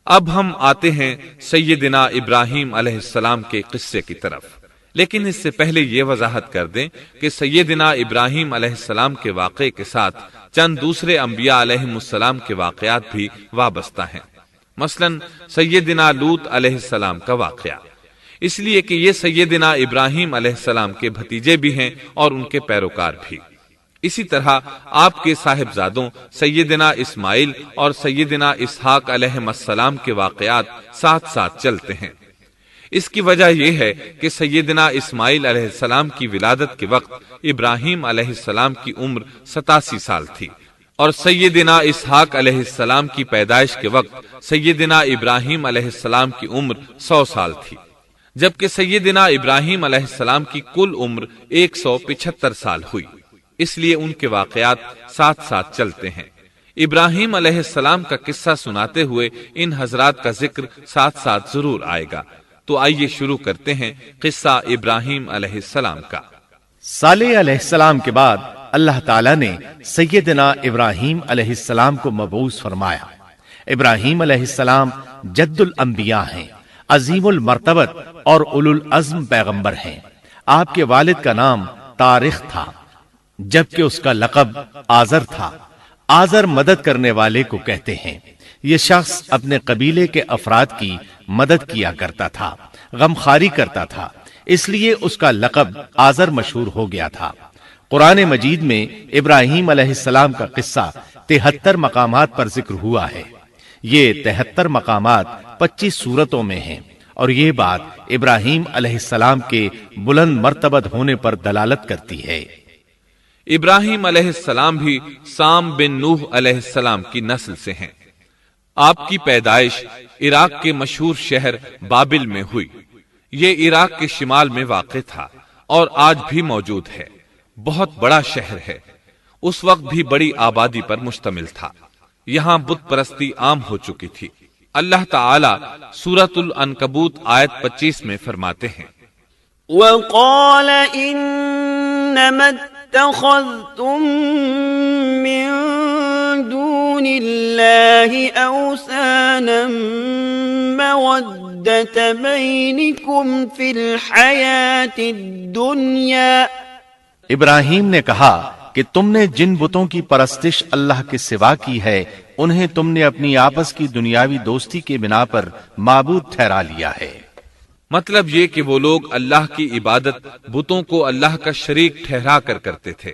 اب ہم آتے ہیں سیدنا ابراہیم علیہ السلام کے قصے کی طرف، لیکن اس سے پہلے یہ وضاحت کر دیں کہ سیدنا ابراہیم علیہ السلام کے واقعے کے ساتھ چند دوسرے انبیاء علیہ السلام کے واقعات بھی وابستہ ہیں، مثلا سیدنا لوط علیہ السلام کا واقعہ، اس لیے کہ یہ سیدنا ابراہیم علیہ السلام کے بھتیجے بھی ہیں اور ان کے پیروکار بھی۔ اسی طرح آپ کے صاحبزادوں سیدنا اسماعیل اور سیدنا اسحاق علیہ السلام کے واقعات ساتھ ساتھ چلتے ہیں۔ اس کی وجہ یہ ہے کہ سیدنا اسماعیل علیہ السلام کی ولادت کے وقت ابراہیم علیہ السلام کی عمر 87 سال تھی، اور سیدنا اسحاق علیہ السلام کی پیدائش کے وقت سیدنا ابراہیم علیہ السلام کی عمر 100 سال تھی، جبکہ سیدنا ابراہیم علیہ السلام کی کل عمر 175 سال ہوئی، اس لیے ان کے واقعات ساتھ ساتھ چلتے ہیں۔ ابراہیم علیہ السلام کا قصہ سناتے ہوئے ان حضرات کا ذکر ساتھ ساتھ ضرور آئے گا، تو آئیے شروع کرتے ہیں قصہ ابراہیم علیہ السلام کا۔ صالح علیہ السلام کے بعد اللہ تعالیٰ نے سیدنا ابراہیم علیہ السلام کو مبعوث فرمایا۔ ابراہیم علیہ السلام جد الانبیاء ہیں، عظیم المرتبت اور اولو العزم پیغمبر ہیں۔ آپ کے والد کا نام طارق تھا، جبکہ اس کا لقب آزر تھا۔ آزر مدد کرنے والے کو کہتے ہیں۔ یہ شخص اپنے قبیلے کے افراد کی مدد کیا کرتا تھا، غمخواری کرتا تھا، اس لیے اس کا لقب آزر مشہور ہو گیا تھا۔ قرآن مجید میں ابراہیم علیہ السلام کا قصہ 73 مقامات پر ذکر ہوا ہے۔ یہ 73 مقامات 25 سورتوں میں ہیں، اور یہ بات ابراہیم علیہ السلام کے بلند مرتبت ہونے پر دلالت کرتی ہے۔ ابراہیم علیہ السلام بھی سام بن نوح علیہ السلام کی نسل سے ہیں۔ آپ کی پیدائش عراق کے مشہور شہر بابل میں ہوئی۔ یہ عراق کے شمال میں واقع تھا اور آج بھی موجود ہے۔ بہت بڑا شہر ہے، اس وقت بھی بڑی آبادی پر مشتمل تھا۔ یہاں بت پرستی عام ہو چکی تھی۔ اللہ تعالی سورۃ العنکبوت آیت 25 میں فرماتے ہیں، وَقَالَ إِنَّمَا اتَّخَذْتُم مِّن دُونِ اللَّهِ أَوْثَانًا مَّوَدَّةَ بَيْنِكُمْ فِي الْحَيَاةِ الدُّنْيَا۔ ابراہیم نے کہا کہ تم نے جن بتوں کی پرستش اللہ کے سوا کی ہے، انہیں تم نے اپنی آپس کی دنیاوی دوستی کے بنا پر معبود ٹھہرا لیا ہے۔ مطلب یہ کہ وہ لوگ اللہ کی عبادت بتوں کو اللہ کا شریک ٹھہرا کر کرتے تھے۔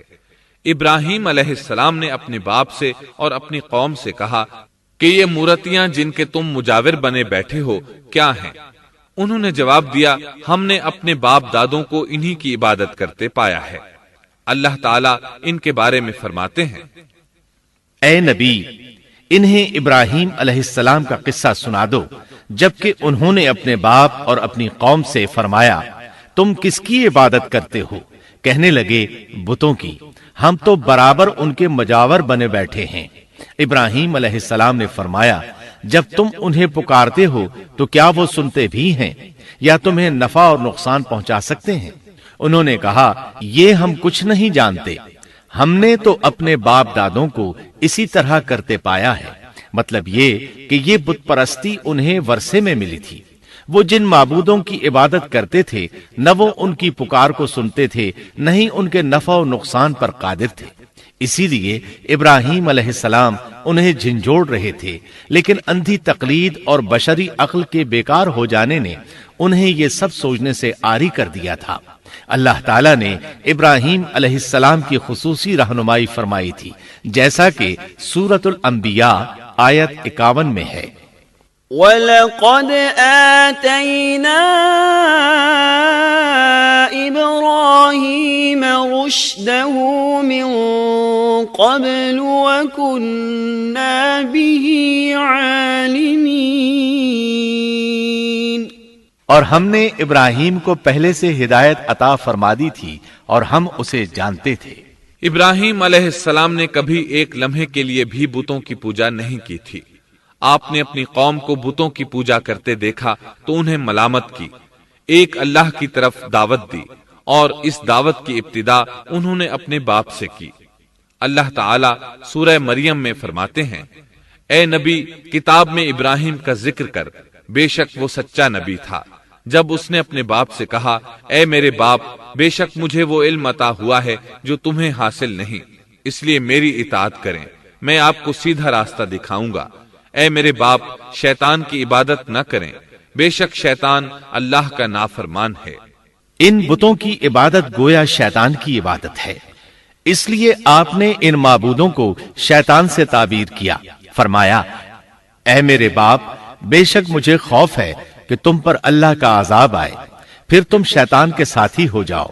ابراہیم علیہ السلام نے اپنے باپ سے اور اپنی قوم سے کہا کہ یہ مورتیاں جن کے تم مجاور بنے بیٹھے ہو کیا ہیں؟ انہوں نے جواب دیا، ہم نے اپنے باپ دادوں کو انہی کی عبادت کرتے پایا ہے۔ اللہ تعالیٰ ان کے بارے میں فرماتے ہیں، اے نبی، انہیں ابراہیم علیہ السلام کا قصہ سنا دو، جبکہ انہوں نے اپنے باپ اور اپنی قوم سے فرمایا، تم کس کی عبادت کرتے ہو؟ کہنے لگے، بتوں کی، ہم تو برابر ان کے مجاور بنے بیٹھے ہیں۔ ابراہیم علیہ السلام نے فرمایا، جب تم انہیں پکارتے ہو تو کیا وہ سنتے بھی ہیں یا تمہیں نفع اور نقصان پہنچا سکتے ہیں؟ انہوں نے کہا، یہ ہم کچھ نہیں جانتے، ہم نے تو اپنے باپ دادوں کو اسی طرح کرتے پایا ہے۔ مطلب یہ کہ یہ بت پرستی انہیں ورثے میں ملی تھی۔ وہ جن معبودوں کی عبادت کرتے تھے، نہ وہ ان کی پکار کو سنتے تھے، نہ ہی ان کے نفع و نقصان پر قادر تھے۔ اسی لیے ابراہیم علیہ السلام انہیں جھنجھوڑ رہے تھے، لیکن اندھی تقلید اور بشری عقل کے بیکار ہو جانے نے انہیں یہ سب سوچنے سے عاری کر دیا تھا۔ اللہ تعالیٰ نے ابراہیم علیہ السلام کی خصوصی رہنمائی فرمائی تھی، جیسا کہ سورۃ الانبیاء آیت 51 میں ہے، وَلَقَدْ آتَيْنَا إِبْرَاهِيمَ رُشْدَهُ مِن قَبْلُ وَكُنَّا بِهِ عَالِمِينَ۔ اور ہم نے ابراہیم کو پہلے سے ہدایت عطا فرما دی تھی اور ہم اسے جانتے تھے۔ ابراہیم علیہ السلام نے کبھی ایک لمحے کے لیے بھی بتوں کی پوجا نہیں کی تھی۔ آپ نے اپنی قوم کو بتوں کی پوجا کرتے دیکھا تو انہیں ملامت کی، ایک اللہ کی طرف دعوت دی، اور اس دعوت کی ابتدا انہوں نے اپنے باپ سے کی۔ اللہ تعالیٰ سورہ مریم میں فرماتے ہیں، اے نبی، کتاب میں ابراہیم کا ذکر کر، بے شک وہ سچا نبی تھا۔ جب اس نے اپنے باپ سے کہا، اے میرے باپ، بے شک مجھے وہ علم عطا ہوا ہے جو تمہیں حاصل نہیں، اس لیے میری اطاعت کریں، میں آپ کو سیدھا راستہ دکھاؤں گا۔ اے میرے باپ، شیطان کی عبادت نہ کریں، بے شک شیطان اللہ کا نافرمان ہے۔ ان بتوں کی عبادت گویا شیطان کی عبادت ہے، اس لیے آپ نے ان معبودوں کو شیطان سے تعبیر کیا۔ فرمایا، اے میرے باپ، بے شک مجھے خوف ہے کہ تم پر اللہ کا عذاب آئے، پھر تم شیطان کے ساتھی ہو جاؤ۔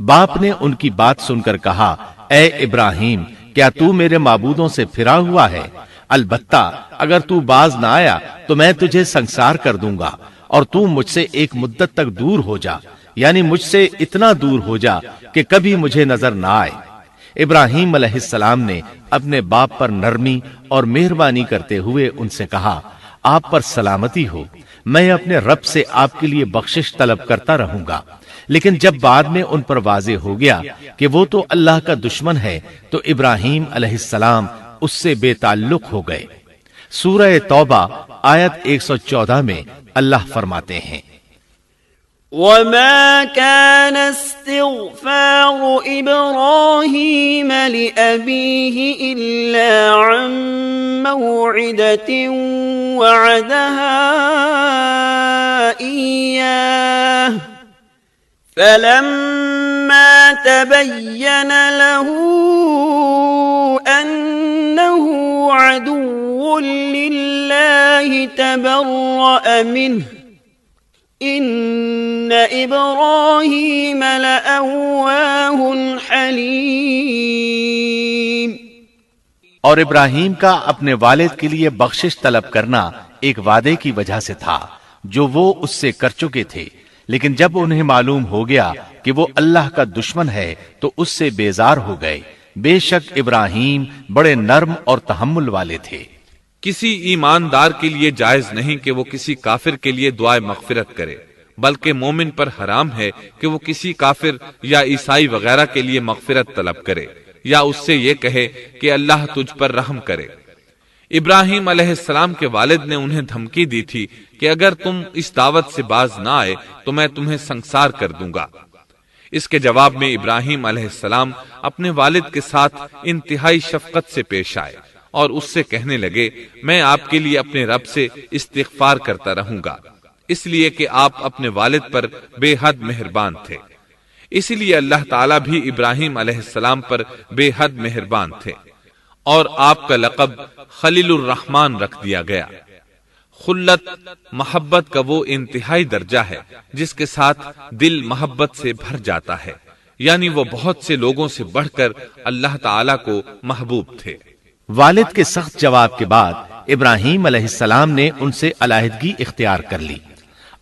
باپ نے ان کی بات سن کر کہا، اے ابراہیم، کیا تو میرے معبودوں سے پھرا ہوا ہے؟ البتہ اگر تو باز نہ آیا تو میں تجھے سنسار کر دوں گا، اور تو مجھ سے ایک مدت تک دور ہو جا، یعنی مجھ سے اتنا دور ہو جا کہ کبھی مجھے نظر نہ آئے۔ ابراہیم علیہ السلام نے اپنے باپ پر نرمی اور مہربانی کرتے ہوئے ان سے کہا، آپ پر سلامتی ہو، میں اپنے رب سے آپ کے لیے بخشش طلب کرتا رہوں گا۔ لیکن جب بعد میں ان پر واضح ہو گیا کہ وہ تو اللہ کا دشمن ہے، تو ابراہیم علیہ السلام اس سے بے تعلق ہو گئے۔ سورہ توبہ آیت 114 میں اللہ فرماتے ہیں، وما كان استغفار إبراهيم لأبيه إلا عن موعدة وعدها إياه فلما تبين له أنه عدو لله تبرأ منه ان ابراہیم لأواہ حلیم۔ اور ابراہیم کا اپنے والد کے لیے بخشش طلب کرنا ایک وعدے کی وجہ سے تھا جو وہ اس سے کر چکے تھے، لیکن جب انہیں معلوم ہو گیا کہ وہ اللہ کا دشمن ہے تو اس سے بیزار ہو گئے۔ بے شک ابراہیم بڑے نرم اور تحمل والے تھے۔ کسی ایماندار کے لیے جائز نہیں کہ وہ کسی کافر کے لیے دعائے مغفرت کرے، بلکہ مومن پر حرام ہے کہ وہ کسی کافر یا عیسائی وغیرہ کے لیے مغفرت طلب کرے یا اس سے یہ کہے کہ اللہ تجھ پر رحم کرے۔ ابراہیم علیہ السلام کے والد نے انہیں دھمکی دی تھی کہ اگر تم اس دعوت سے باز نہ آئے تو میں تمہیں سنسار کر دوں گا۔ اس کے جواب میں ابراہیم علیہ السلام اپنے والد کے ساتھ انتہائی شفقت سے پیش آئے اور اس سے کہنے لگے، میں آپ کے لیے اپنے رب سے استغفار کرتا رہوں گا، اس لیے کہ آپ اپنے والد پر بے حد مہربان تھے۔ اسی لیے اللہ تعالیٰ بھی ابراہیم علیہ السلام پر بے حد مہربان تھے، اور آپ کا لقب خلیل الرحمن رکھ دیا گیا۔ خلت محبت کا وہ انتہائی درجہ ہے جس کے ساتھ دل محبت سے بھر جاتا ہے، یعنی وہ بہت سے لوگوں سے بڑھ کر اللہ تعالیٰ کو محبوب تھے۔ والد کے سخت جواب کے بعد ابراہیم علیہ السلام نے ان سے علیحدگی اختیار کر لی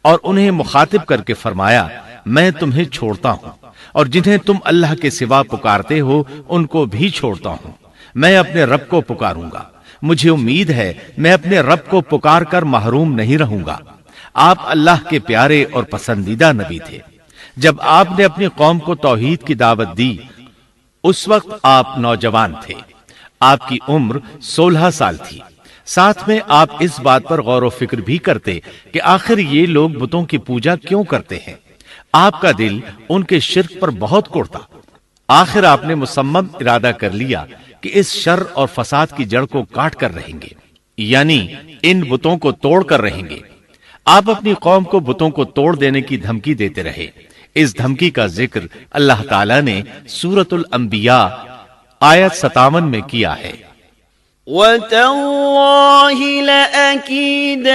اور انہیں مخاطب کر کے فرمایا، میں تمہیں چھوڑتا ہوں اور جنہیں تم اللہ کے سوا پکارتے ہو ان کو بھی چھوڑتا ہوں، میں اپنے رب کو پکاروں گا، مجھے امید ہے میں اپنے رب کو پکار کر محروم نہیں رہوں گا۔ آپ اللہ کے پیارے اور پسندیدہ نبی تھے۔ جب آپ نے اپنی قوم کو توحید کی دعوت دی اس وقت آپ نوجوان تھے، آپ کی عمر 16 سال تھی۔ ساتھ میں آپ اس بات پر غور و فکر بھی کرتے کہ آخر یہ لوگ بتوں کی پوجا کیوں کرتے ہیں۔ آپ کا دل ان کے شرک پر بہت کوڑتا۔ آخر آپ نے مصمم ارادہ کر لیا کہ اس شر اور فساد کی جڑ کو کاٹ کر رہیں گے، یعنی ان بتوں کو توڑ کر رہیں گے۔ آپ اپنی قوم کو بتوں کو توڑ دینے کی دھمکی دیتے رہے۔ اس دھمکی کا ذکر اللہ تعالیٰ نے سورۃ الانبیاء آیت 57 میں کیا ہے، وَتَاللَّهِ لَأَكِيدَنَّ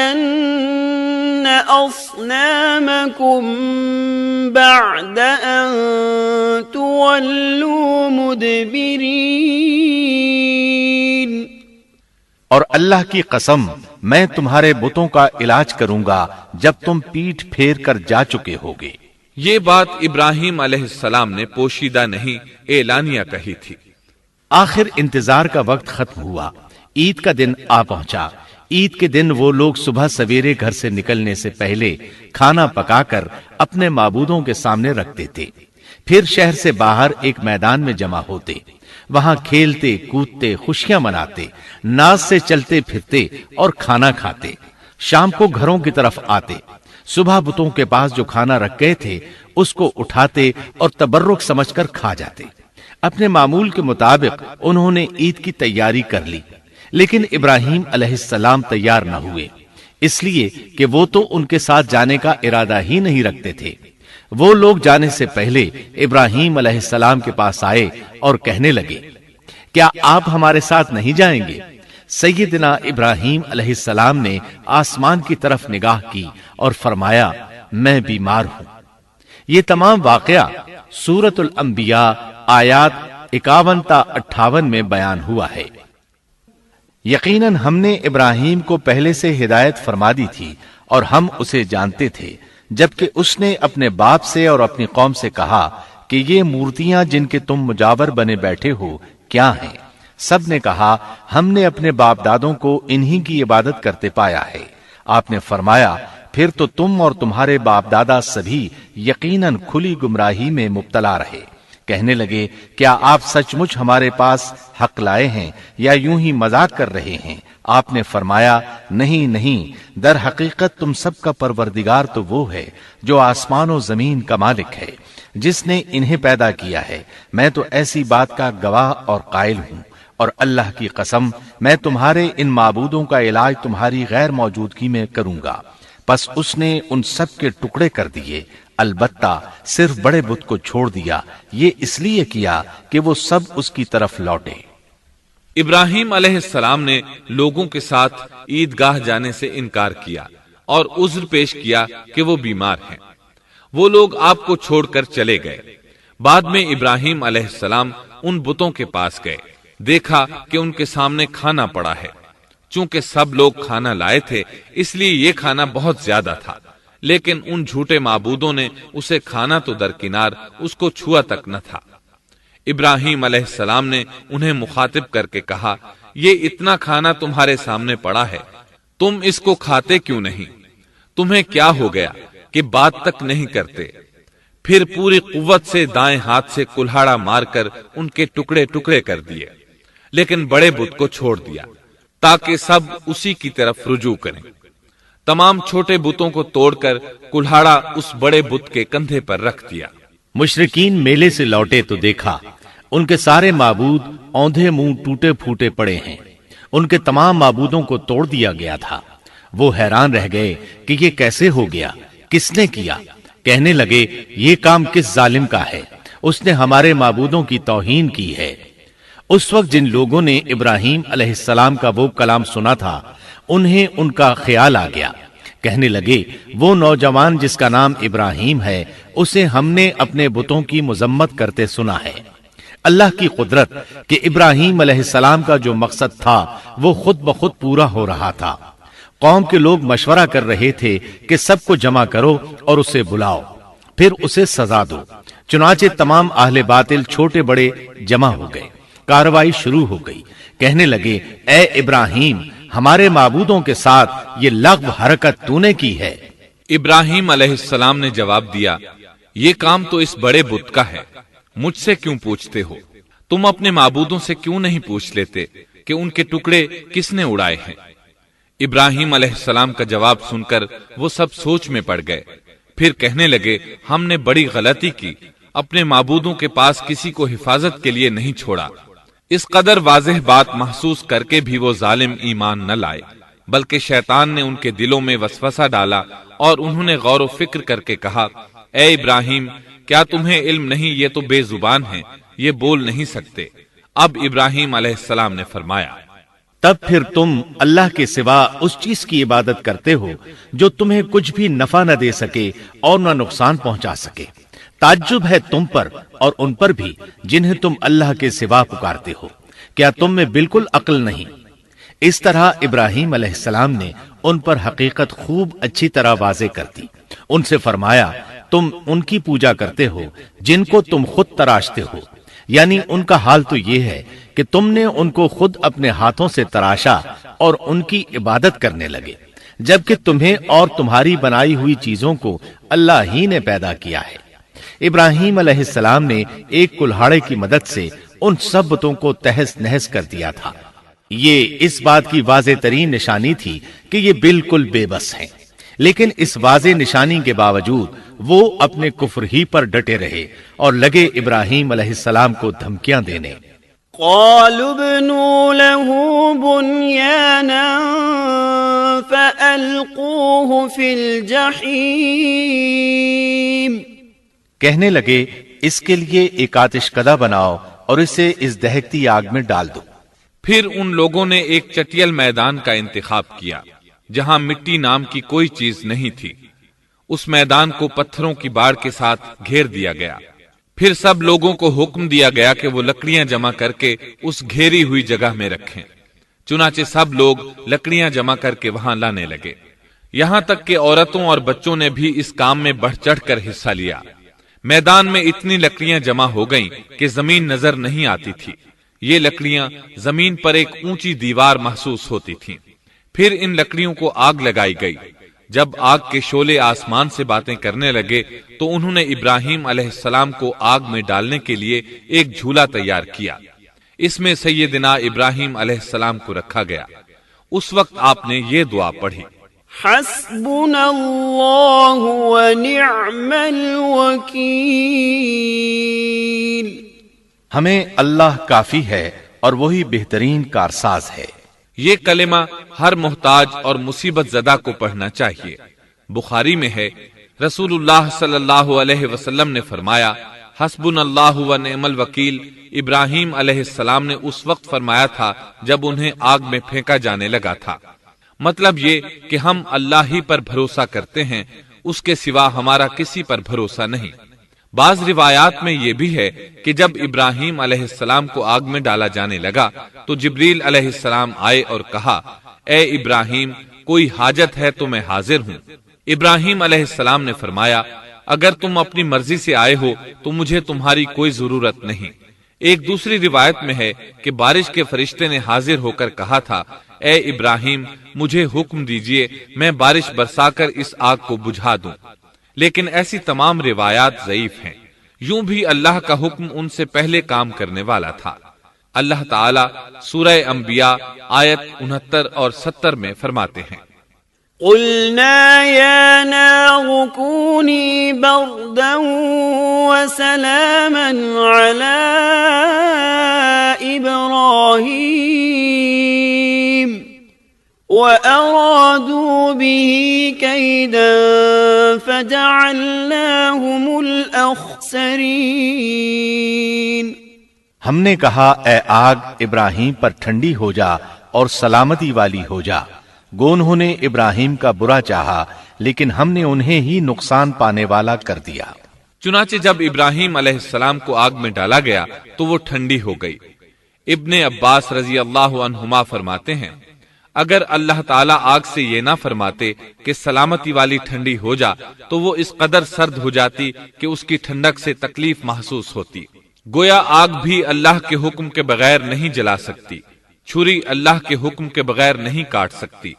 أَصْنَامَكُمْ بَعْدَ أَن تُوَلُّوا مُدْبِرِينَ۔ اور اللہ کی قسم میں تمہارے بتوں کا علاج کروں گا جب تم پیٹھ پھیر کر جا چکے ہوگے۔ یہ بات ابراہیم علیہ السلام نے پوشیدہ نہیں اعلانیہ کہی تھی۔ آخر انتظار کا وقت ختم ہوا، عید کا دن آ پہنچا۔ عید کے دن وہ لوگ صبح سویرے گھر سے نکلنے سے پہلے کھانا پکا کر اپنے معبودوں کے سامنے رکھتے تھے، پھر شہر سے باہر ایک میدان میں جمع ہوتے۔ وہاں کھیلتے کودتے خوشیاں مناتے، ناز سے چلتے پھرتے اور کھانا کھاتے، شام کو گھروں کی طرف آتے، صبح بتوں کے پاس جو کھانا رکھ گئے تھے اس کو اٹھاتے اور تبرک سمجھ کر کھا جاتے۔ اپنے معمول کے مطابق انہوں نے عید کی تیاری کر لی، لیکن ابراہیم علیہ السلام تیار نہ ہوئے، اس لیے کہ وہ تو ان کے ساتھ جانے کا ارادہ ہی نہیں رکھتے تھے۔ وہ لوگ جانے سے پہلے ابراہیم علیہ السلام کے پاس آئے اور کہنے لگے، کیا آپ ہمارے ساتھ نہیں جائیں گے؟ سیدنا ابراہیم علیہ السلام نے آسمان کی طرف نگاہ کی اور فرمایا، میں بیمار ہوں۔ یہ تمام واقعہ سورۃ الانبیاء آیات 51 تا 58 میں بیان ہوا ہے۔ یقیناً ہم نے ابراہیم کو پہلے سے ہدایت فرما دی تھی اور ہم اسے جانتے تھے، جبکہ اس نے اپنے باپ سے اور اپنی قوم سے کہا کہ یہ مورتیاں جن کے تم مجاور بنے بیٹھے ہو کیا ہیں؟ سب نے کہا، ہم نے اپنے باپ دادوں کو انہی کی عبادت کرتے پایا ہے۔ آپ نے فرمایا، پھر تو تم اور تمہارے باپ دادا سبھی یقیناً کھلی گمراہی میں مبتلا رہے۔ کہنے لگے، کیا آپ سچ مچ ہمارے پاس حق لائے ہیں یا یوں ہی مذاق کر رہے ہیں؟ آپ نے فرمایا، نہیں نہیں، در حقیقت تم سب کا پروردگار تو وہ ہے جو آسمان و زمین کا مالک ہے، جس نے انہیں پیدا کیا ہے۔ میں تو ایسی بات کا گواہ اور قائل ہوں، اور اللہ کی قسم میں تمہارے ان معبودوں کا علاج تمہاری غیر موجودگی میں کروں گا۔ پس اس نے ان سب کے ٹکڑے کر دیے، البتہ صرف بڑے بت کو چھوڑ دیا۔ یہ اس لیے کیا کہ وہ سب اس کی طرف لوٹے۔ ابراہیم علیہ السلام نے لوگوں کے ساتھ عیدگاہ جانے سے انکار کیا اور عذر پیش کیا کہ وہ بیمار ہیں۔ وہ لوگ آپ کو چھوڑ کر چلے گئے۔ بعد میں ابراہیم علیہ السلام ان بتوں کے پاس گئے، دیکھا کہ ان کے سامنے کھانا پڑا ہے۔ چونکہ سب لوگ کھانا لائے تھے اس لیے یہ کھانا بہت زیادہ تھا، لیکن ان جھوٹے معبودوں نے اسے کھانا تو درکنار اس کو چھوا تک نہ تھا۔ ابراہیم علیہ السلام نے انہیں مخاطب کر کے کہا، یہ اتنا کھانا تمہارے سامنے پڑا ہے، تم اس کو کھاتے کیوں نہیں؟ تمہیں کیا ہو گیا کہ بات تک نہیں کرتے؟ پھر پوری قوت سے دائیں ہاتھ سے کلہاڑا مار کر ان کے ٹکڑے ٹکڑے کر دیے، لیکن بڑے بت کو چھوڑ دیا تاکہ سب اسی کی طرف رجوع کریں۔ تمام چھوٹے بتوں کو توڑ کر کلہاڑا اس بڑے بت کے کندھے پر رکھ دیا۔ مشرکین میلے سے لوٹے تو دیکھا ان کے سارے معبود اوندھے منہ ٹوٹے پھوٹے پڑے ہیں۔ ان کے تمام معبودوں کو توڑ دیا گیا تھا۔ وہ حیران رہ گئے کہ یہ کیسے ہو گیا، کس نے کیا؟ کہنے لگے، یہ کام کس ظالم کا ہے؟ اس نے ہمارے معبودوں کی توہین کی ہے۔ اس وقت جن لوگوں نے ابراہیم علیہ السلام کا وہ کلام سنا تھا انہیں ان کا خیال آ گیا۔ کہنے لگے، وہ نوجوان جس کا نام ابراہیم ہے اسے ہم نے اپنے بتوں کی مذمت کرتے سنا ہے۔ اللہ کی قدرت کہ ابراہیم علیہ السلام کا جو مقصد تھا وہ خود بخود پورا ہو رہا تھا۔ قوم کے لوگ مشورہ کر رہے تھے کہ سب کو جمع کرو اور اسے بلاؤ، پھر اسے سزا دو۔ چنانچہ تمام اہل باطل چھوٹے بڑے جمع ہو گئے، کارروائی شروع ہو گئی۔ کہنے لگے، اے ابراہیم، ہمارے معبودوں کے ساتھ یہ لغو حرکت تو نے کی ہے۔ ابراہیم علیہ السلام نے جواب دیا، یہ کام تو اس بڑے بت کا ہے، مجھ سے کیوں پوچھتے ہو؟ تم اپنے معبودوں سے کیوں نہیں پوچھ لیتے کہ ان کے ٹکڑے کس نے اڑائے ہیں؟ ابراہیم علیہ السلام کا جواب سن کر وہ سب سوچ میں پڑ گئے۔ پھر کہنے لگے، ہم نے بڑی غلطی کی، اپنے معبودوں کے پاس کسی کو حفاظت کے لیے نہیں چھوڑا۔ اس قدر واضح بات محسوس کر کے بھی وہ ظالم ایمان نہ لائے، بلکہ شیطان نے ان کے دلوں میں وسوسہ ڈالا اور انہوں نے غور و فکر کر کے کہا، اے ابراہیم، کیا تمہیں علم نہیں؟ یہ تو بے زبان ہیں، یہ بول نہیں سکتے۔ اب ابراہیم علیہ السلام نے فرمایا، تب پھر تم اللہ کے سوا اس چیز کی عبادت کرتے ہو جو تمہیں کچھ بھی نفع نہ دے سکے اور نہ نقصان پہنچا سکے۔ تعجب ہے تم پر اور ان پر بھی جنہیں تم اللہ کے سوا پکارتے ہو، کیا تم میں بالکل عقل نہیں؟ اس طرح ابراہیم علیہ السلام نے ان پر حقیقت خوب اچھی طرح واضح کر دی۔ ان سے فرمایا، تم ان کی پوجا کرتے ہو جن کو تم خود تراشتے ہو، یعنی ان کا حال تو یہ ہے کہ تم نے ان کو خود اپنے ہاتھوں سے تراشا اور ان کی عبادت کرنے لگے، جبکہ تمہیں اور تمہاری بنائی ہوئی چیزوں کو اللہ ہی نے پیدا کیا ہے۔ ابراہیم علیہ السلام نے ایک کلہاڑے کی مدد سے ان سب بتوں کو تہس نہس کر دیا تھا۔ یہ اس بات کی واضح ترین نشانی تھی کہ یہ بالکل بے بس ہیں، لیکن اس واضح نشانی کے باوجود وہ اپنے کفر ہی پر ڈٹے رہے اور لگے ابراہیم علیہ السلام کو دھمکیاں دینے۔ قالوا ابنوا له بنيانا فألقوه في الجحيم، کہنے لگے اس کے لیے ایک آتش کدہ بناؤ اور اسے اس دہکتی آگ میں ڈال دو۔ پھر ان لوگوں نے ایک چٹیل میدان کا انتخاب کیا جہاں مٹی نام کی کوئی چیز نہیں تھی۔ اس میدان کو پتھروں کی باڑ کے ساتھ گھیر دیا گیا۔ پھر سب لوگوں کو حکم دیا گیا کہ وہ لکڑیاں جمع کر کے اس گھیری ہوئی جگہ میں رکھیں۔ چنانچہ سب لوگ لکڑیاں جمع کر کے وہاں لانے لگے، یہاں تک کہ عورتوں اور بچوں نے بھی اس کام میں بڑھ چڑھ کر حصہ لیا۔ میدان میں اتنی لکڑیاں جمع ہو گئیں کہ زمین نظر نہیں آتی تھی۔ یہ لکڑیاں زمین پر ایک اونچی دیوار محسوس ہوتی تھیں۔ پھر ان لکڑیوں کو آگ لگائی گئی۔ جب آگ کے شعلے آسمان سے باتیں کرنے لگے تو انہوں نے ابراہیم علیہ السلام کو آگ میں ڈالنے کے لیے ایک جھولا تیار کیا۔ اس میں سیدنا ابراہیم علیہ السلام کو رکھا گیا۔ اس وقت آپ نے یہ دعا پڑھی، حسبنا اللہ ونعم الوکیل، ہمیں اللہ کافی ہے اور وہی بہترین کارساز ہے۔ یہ کلمہ ہر محتاج اور مصیبت زدہ کو پڑھنا چاہیے۔ بخاری میں ہے، رسول اللہ صلی اللہ علیہ وسلم نے فرمایا، حسبنا اللہ و نعم الوکیل ابراہیم علیہ السلام نے اس وقت فرمایا تھا جب انہیں آگ میں پھینکا جانے لگا تھا۔ مطلب یہ کہ ہم اللہ ہی پر بھروسہ کرتے ہیں، اس کے سوا ہمارا کسی پر بھروسہ نہیں۔ بعض روایات میں یہ بھی ہے کہ جب ابراہیم علیہ السلام کو آگ میں ڈالا جانے لگا تو جبریل علیہ السلام آئے اور کہا، اے ابراہیم، کوئی حاجت ہے تو میں حاضر ہوں۔ ابراہیم علیہ السلام نے فرمایا، اگر تم اپنی مرضی سے آئے ہو تو مجھے تمہاری کوئی ضرورت نہیں۔ ایک دوسری روایت میں ہے کہ بارش کے فرشتے نے حاضر ہو کر کہا تھا، اے ابراہیم، مجھے حکم دیجئے میں بارش برسا کر اس آگ کو بجھا دوں۔ لیکن ایسی تمام روایات ضعیف ہیں۔ یوں بھی اللہ کا حکم ان سے پہلے کام کرنے والا تھا۔ اللہ تعالیٰ سورہ انبیاء آیت 69 اور 70 میں فرماتے ہیں، قلنا یا نار کونی بردا وسلاما علی ابراہیم وَأَرَادُوا بِهِ كَيْدًا فَجَعَلْنَاهُمُ الْأَخْسَرِينَ۔ ہم نے کہا، اے آگ ابراہیم پر ٹھنڈی ہو جا اور سلامتی والی ہو جا۔ گو انہوں نے ابراہیم کا برا چاہا لیکن ہم نے انہیں ہی نقصان پانے والا کر دیا۔ چنانچہ جب ابراہیم علیہ السلام کو آگ میں ڈالا گیا تو وہ ٹھنڈی ہو گئی۔ ابن عباس رضی اللہ عنہما فرماتے ہیں، اگر اللہ تعالیٰ آگ سے یہ نہ فرماتے کہ سلامتی والی ٹھنڈی ہو جا تو وہ اس قدر سرد ہو جاتی کہ اس کی ٹھنڈک سے تکلیف محسوس ہوتی۔ گویا آگ بھی اللہ کے حکم کے بغیر نہیں جلا سکتی، چھری اللہ کے حکم کے بغیر نہیں کاٹ سکتی،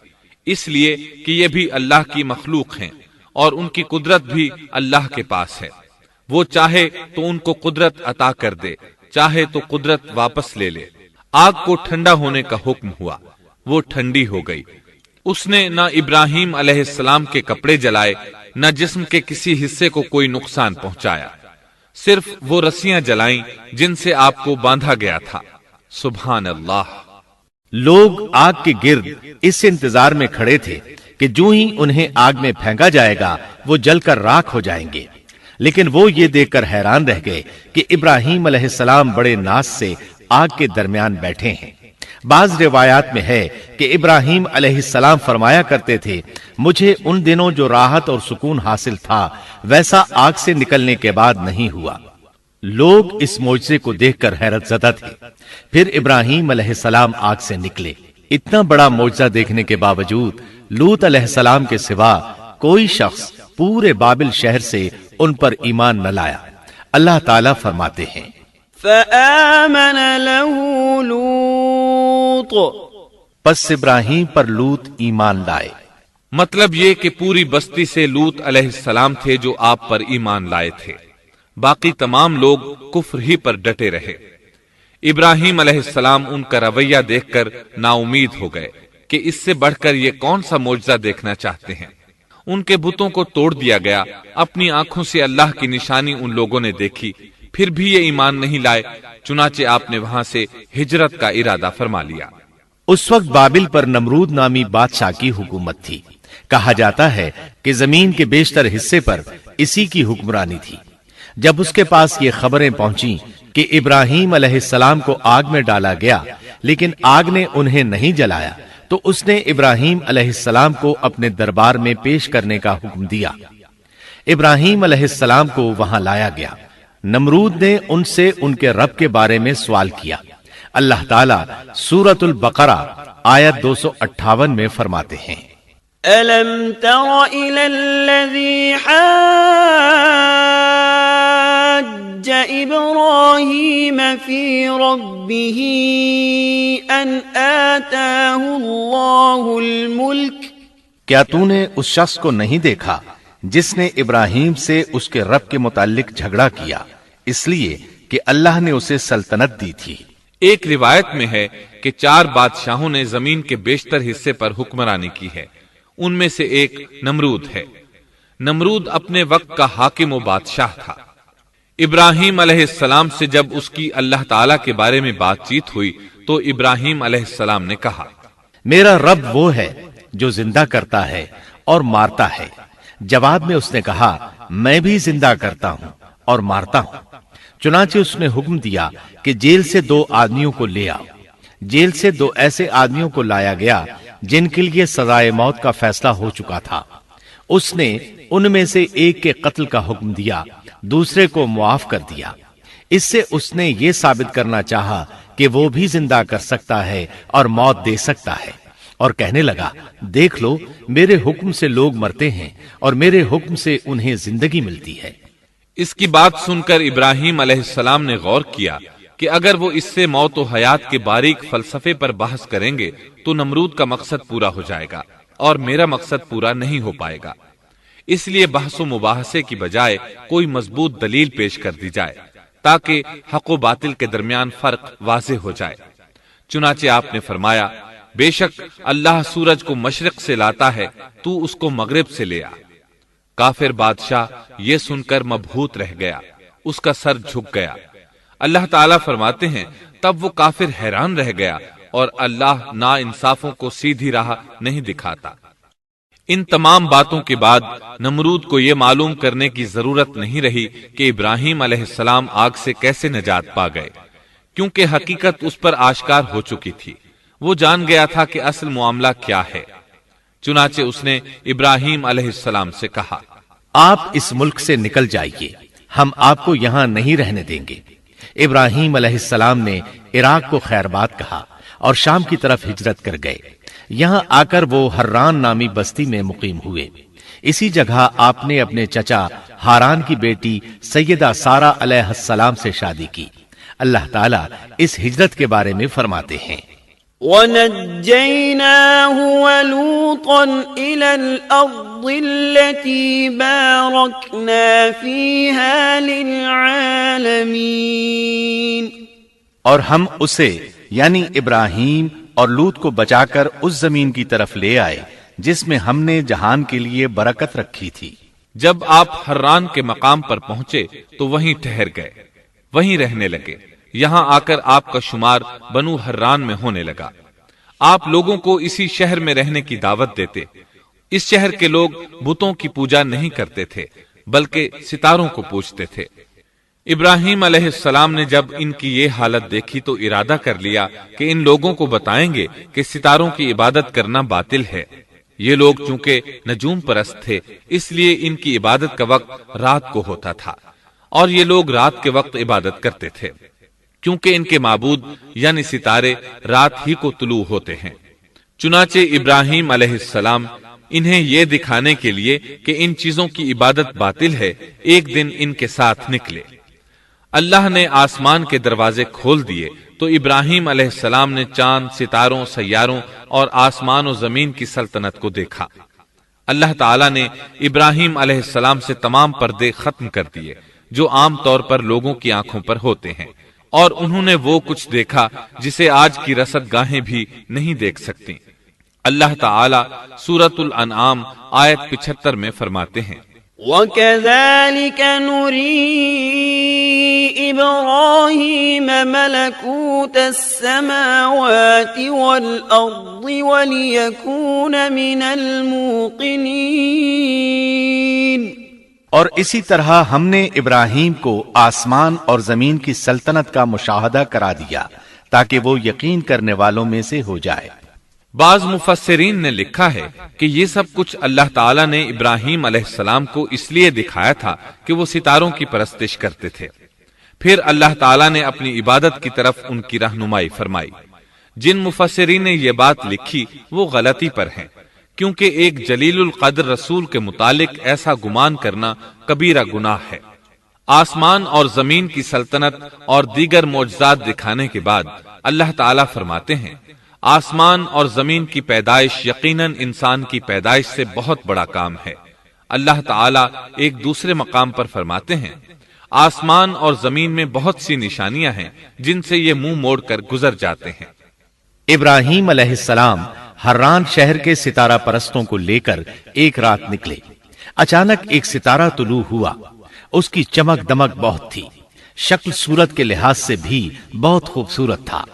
اس لیے کہ یہ بھی اللہ کی مخلوق ہیں اور ان کی قدرت بھی اللہ کے پاس ہے۔ وہ چاہے تو ان کو قدرت عطا کر دے، چاہے تو قدرت واپس لے لے۔ آگ کو ٹھنڈا ہونے کا حکم ہوا، وہ ٹھنڈی ہو گئی۔ اس نے نہ ابراہیم علیہ السلام کے کپڑے جلائے، نہ جسم کے کسی حصے کو کوئی نقصان پہنچایا، صرف وہ رسیاں جلائیں جن سے آپ کو باندھا گیا تھا۔ سبحان اللہ۔ لوگ آگ کے گرد اس انتظار میں کھڑے تھے کہ جو ہی انہیں آگ میں پھینکا جائے گا وہ جل کر راکھ ہو جائیں گے، لیکن وہ یہ دیکھ کر حیران رہ گئے کہ ابراہیم علیہ السلام بڑے ناز سے آگ کے درمیان بیٹھے ہیں۔ بعض روایات میں ہے کہ ابراہیم علیہ السلام فرمایا کرتے تھے، مجھے ان دنوں جو راحت اور سکون حاصل تھا ویسا آگ سے نکلنے کے بعد نہیں ہوا۔ لوگ اس معجزے کو دیکھ کر حیرت زدہ تھے۔ پھر ابراہیم علیہ السلام آگ سے نکلے۔ اتنا بڑا معجزہ دیکھنے کے باوجود لوط علیہ السلام کے سوا کوئی شخص پورے بابل شہر سے ان پر ایمان نہ لایا۔ اللہ تعالیٰ فرماتے ہیں، فآمن له لوط، پس ابراہیم پر لوط ایمان لائے۔ مطلب یہ کہ پوری بستی سے لوط علیہ السلام تھے جو آپ پر ایمان لائے تھے، باقی تمام لوگ کفر ہی پر ڈٹے رہے۔ ابراہیم علیہ السلام ان کا رویہ دیکھ کر نا امید ہو گئے کہ اس سے بڑھ کر یہ کون سا معجزہ دیکھنا چاہتے ہیں۔ ان کے بتوں کو توڑ دیا گیا، اپنی آنکھوں سے اللہ کی نشانی ان لوگوں نے دیکھی، پھر بھی یہ ایمان نہیں لائے، چنانچہ آپ نے وہاں سے ہجرت کا ارادہ فرما لیا۔ اس وقت بابل پر نمرود نامی بادشاہ کی حکومت تھی۔ کہا جاتا ہے کہ زمین کے بیشتر حصے پر اسی کی حکمرانی تھی۔ جب اس کے پاس یہ خبریں پہنچیں کہ ابراہیم علیہ السلام کو آگ میں ڈالا گیا لیکن آگ نے انہیں نہیں جلایا، تو اس نے ابراہیم علیہ السلام کو اپنے دربار میں پیش کرنے کا حکم دیا۔ ابراہیم علیہ السلام کو وہاں لایا گیا۔ نمرود نے ان سے ان کے رب کے بارے میں سوال کیا۔ اللہ تعالیٰ سورۃ البقرہ آیت 258 میں فرماتے ہیں، أَلَمْ تَرَ إِلَى الَّذِي حَاجَّ إِبْرَاهِيمَ فِي رَبِّهِ أَنْ آتَاهُ اللَّهُ الْمُلْكَ؟ کیا تو نے اس شخص کو نہیں دیکھا جس نے ابراہیم سے اس کے رب کے متعلق جھگڑا کیا اس لیے کہ اللہ نے اسے سلطنت دی تھی؟ ایک روایت میں ہے کہ 4 بادشاہوں نے زمین کے بیشتر حصے پر حکمرانی کی ہے، ان میں سے ایک نمرود ہے۔ نمرود اپنے وقت کا حاکم و بادشاہ تھا۔ ابراہیم علیہ السلام سے جب اس کی اللہ تعالیٰ کے بارے میں بات چیت ہوئی تو ابراہیم علیہ السلام نے کہا، میرا رب وہ ہے جو زندہ کرتا ہے اور مارتا ہے۔ جواب میں اس نے کہا، میں بھی زندہ کرتا ہوں اور مارتا ہوں۔ چنانچہ اس نے حکم دیا کہ جیل سے 2 آدمیوں کو لے آؤ۔ جیل سے 2 ایسے آدمیوں کو لایا گیا جن کے لیے سزائے موت کا فیصلہ ہو چکا تھا۔ اس نے ان میں سے ایک کے قتل کا حکم دیا، دوسرے کو معاف کر دیا۔ اس سے اس نے یہ ثابت کرنا چاہا کہ وہ بھی زندہ کر سکتا ہے اور موت دے سکتا ہے، اور کہنے لگا، دیکھ لو میرے حکم سے لوگ مرتے ہیں اور میرے حکم سے انہیں زندگی ملتی ہے۔ اس کی بات سن کر ابراہیم علیہ السلام نے غور کیا کہ اگر وہ اس سے موت و حیات کے باریک فلسفے پر بحث کریں گے تو نمرود کا مقصد پورا ہو جائے گا اور میرا مقصد پورا نہیں ہو پائے گا۔ اس لیے بحث و مباحثے کی بجائے کوئی مضبوط دلیل پیش کر دی جائے تاکہ حق و باطل کے درمیان فرق واضح ہو جائے۔ چنانچہ آپ نے فرمایا، بے شک اللہ سورج کو مشرق سے لاتا ہے، تو اس کو مغرب سے لے آ۔ کافر بادشاہ یہ سن کر مبہوت رہ گیا، اس کا سر جھک گیا۔ اللہ تعالیٰ فرماتے ہیں، تب وہ کافر حیران رہ گیا اور اللہ نا انصافوں کو سیدھی راہ نہیں دکھاتا۔ ان تمام باتوں کے بعد نمرود کو یہ معلوم کرنے کی ضرورت نہیں رہی کہ ابراہیم علیہ السلام آگ سے کیسے نجات پا گئے، کیونکہ حقیقت اس پر آشکار ہو چکی تھی۔ وہ جان گیا تھا کہ اصل معاملہ کیا ہے۔ چنانچہ اس نے ابراہیم علیہ السلام سے کہا، آپ اس ملک سے نکل جائیے، ہم آپ کو یہاں نہیں رہنے دیں گے۔ ابراہیم علیہ السلام نے عراق کو خیر بات کہا اور شام کی طرف ہجرت کر گئے۔ یہاں آ کر وہ حران نامی بستی میں مقیم ہوئے۔ اسی جگہ آپ نے اپنے چچا ہاران کی بیٹی سیدہ سارہ علیہ السلام سے شادی کی۔ اللہ تعالیٰ اس ہجرت کے بارے میں فرماتے ہیں، وَنَجَّيْنَاهُ وَلُوطًا إِلَى الْأَرْضِ الَّتِي بَارَكْنَا فِيهَا لِلْعَالَمِينَ۔ اور ہم اسے یعنی ابراہیم اور لوط کو بچا کر اس زمین کی طرف لے آئے جس میں ہم نے جہان کے لیے برکت رکھی تھی۔ جب آپ حران کے مقام پر پہنچے تو وہیں ٹھہر گئے، وہیں رہنے لگے۔ یہاں آ کر آپ کا شمار بنو حران میں ہونے لگا۔ آپ لوگوں کو اسی شہر میں رہنے کی دعوت دیتے۔ اس شہر کے لوگ بتوں کی پوجا نہیں کرتے تھے بلکہ ستاروں کو پوجتے تھے۔ ابراہیم علیہ السلام نے جب ان کی یہ حالت دیکھی تو ارادہ کر لیا کہ ان لوگوں کو بتائیں گے کہ ستاروں کی عبادت کرنا باطل ہے۔ یہ لوگ چونکہ نجوم پرست تھے اس لیے ان کی عبادت کا وقت رات کو ہوتا تھا، اور یہ لوگ رات کے وقت عبادت کرتے تھے کیونکہ ان کے معبود یعنی ستارے رات ہی کو طلوع ہوتے ہیں۔ چنانچہ ابراہیم علیہ السلام انہیں یہ دکھانے کے لیے کہ ان چیزوں کی عبادت باطل ہے ایک دن ان کے ساتھ نکلے۔ اللہ نے آسمان کے دروازے کھول دیے تو ابراہیم علیہ السلام نے چاند، ستاروں، سیاروں اور آسمان و زمین کی سلطنت کو دیکھا۔ اللہ تعالیٰ نے ابراہیم علیہ السلام سے تمام پردے ختم کر دیے جو عام طور پر لوگوں کی آنکھوں پر ہوتے ہیں۔ اور انہوں نے وہ کچھ دیکھا جسے آج کی رصد گاہیں بھی نہیں دیکھ سکتی۔ اللہ تعالی سورۃ الانعام آیت 75 میں فرماتے ہیں، وَكَذَلِكَ نُرِي إِبْرَاهِيمَ مَلَكُوتَ السَّمَاوَاتِ وَالْأَرْضِ وَلِيَكُونَ مِنَ الْمُوقِنِينَ۔ اور اسی طرح ہم نے ابراہیم کو آسمان اور زمین کی سلطنت کا مشاہدہ کرا دیا تاکہ وہ یقین کرنے والوں میں سے ہو جائے۔ بعض مفسرین نے لکھا ہے کہ یہ سب کچھ اللہ تعالیٰ نے ابراہیم علیہ السلام کو اس لیے دکھایا تھا کہ وہ ستاروں کی پرستش کرتے تھے، پھر اللہ تعالیٰ نے اپنی عبادت کی طرف ان کی رہنمائی فرمائی۔ جن مفسرین نے یہ بات لکھی وہ غلطی پر ہیں، کیونکہ ایک جلیل القدر رسول کے متعلق ایسا گمان کرنا کبیرہ گناہ ہے۔ آسمان اور زمین کی سلطنت اور دیگر معجزات دکھانے کے بعد اللہ تعالیٰ فرماتے ہیں، آسمان اور زمین کی پیدائش یقیناً انسان کی پیدائش سے بہت بڑا کام ہے۔ اللہ تعالیٰ ایک دوسرے مقام پر فرماتے ہیں، آسمان اور زمین میں بہت سی نشانیاں ہیں جن سے یہ منہ موڑ کر گزر جاتے ہیں۔ ابراہیم علیہ السلام حران شہر کے ستارہ پرستوں کو لے کر ایک رات نکلے۔ اچانک ایک ستارہ طلوع ہوا، اس کی چمک دمک بہت تھی، شکل صورت کے لحاظ سے بھی بہت خوبصورت تھا۔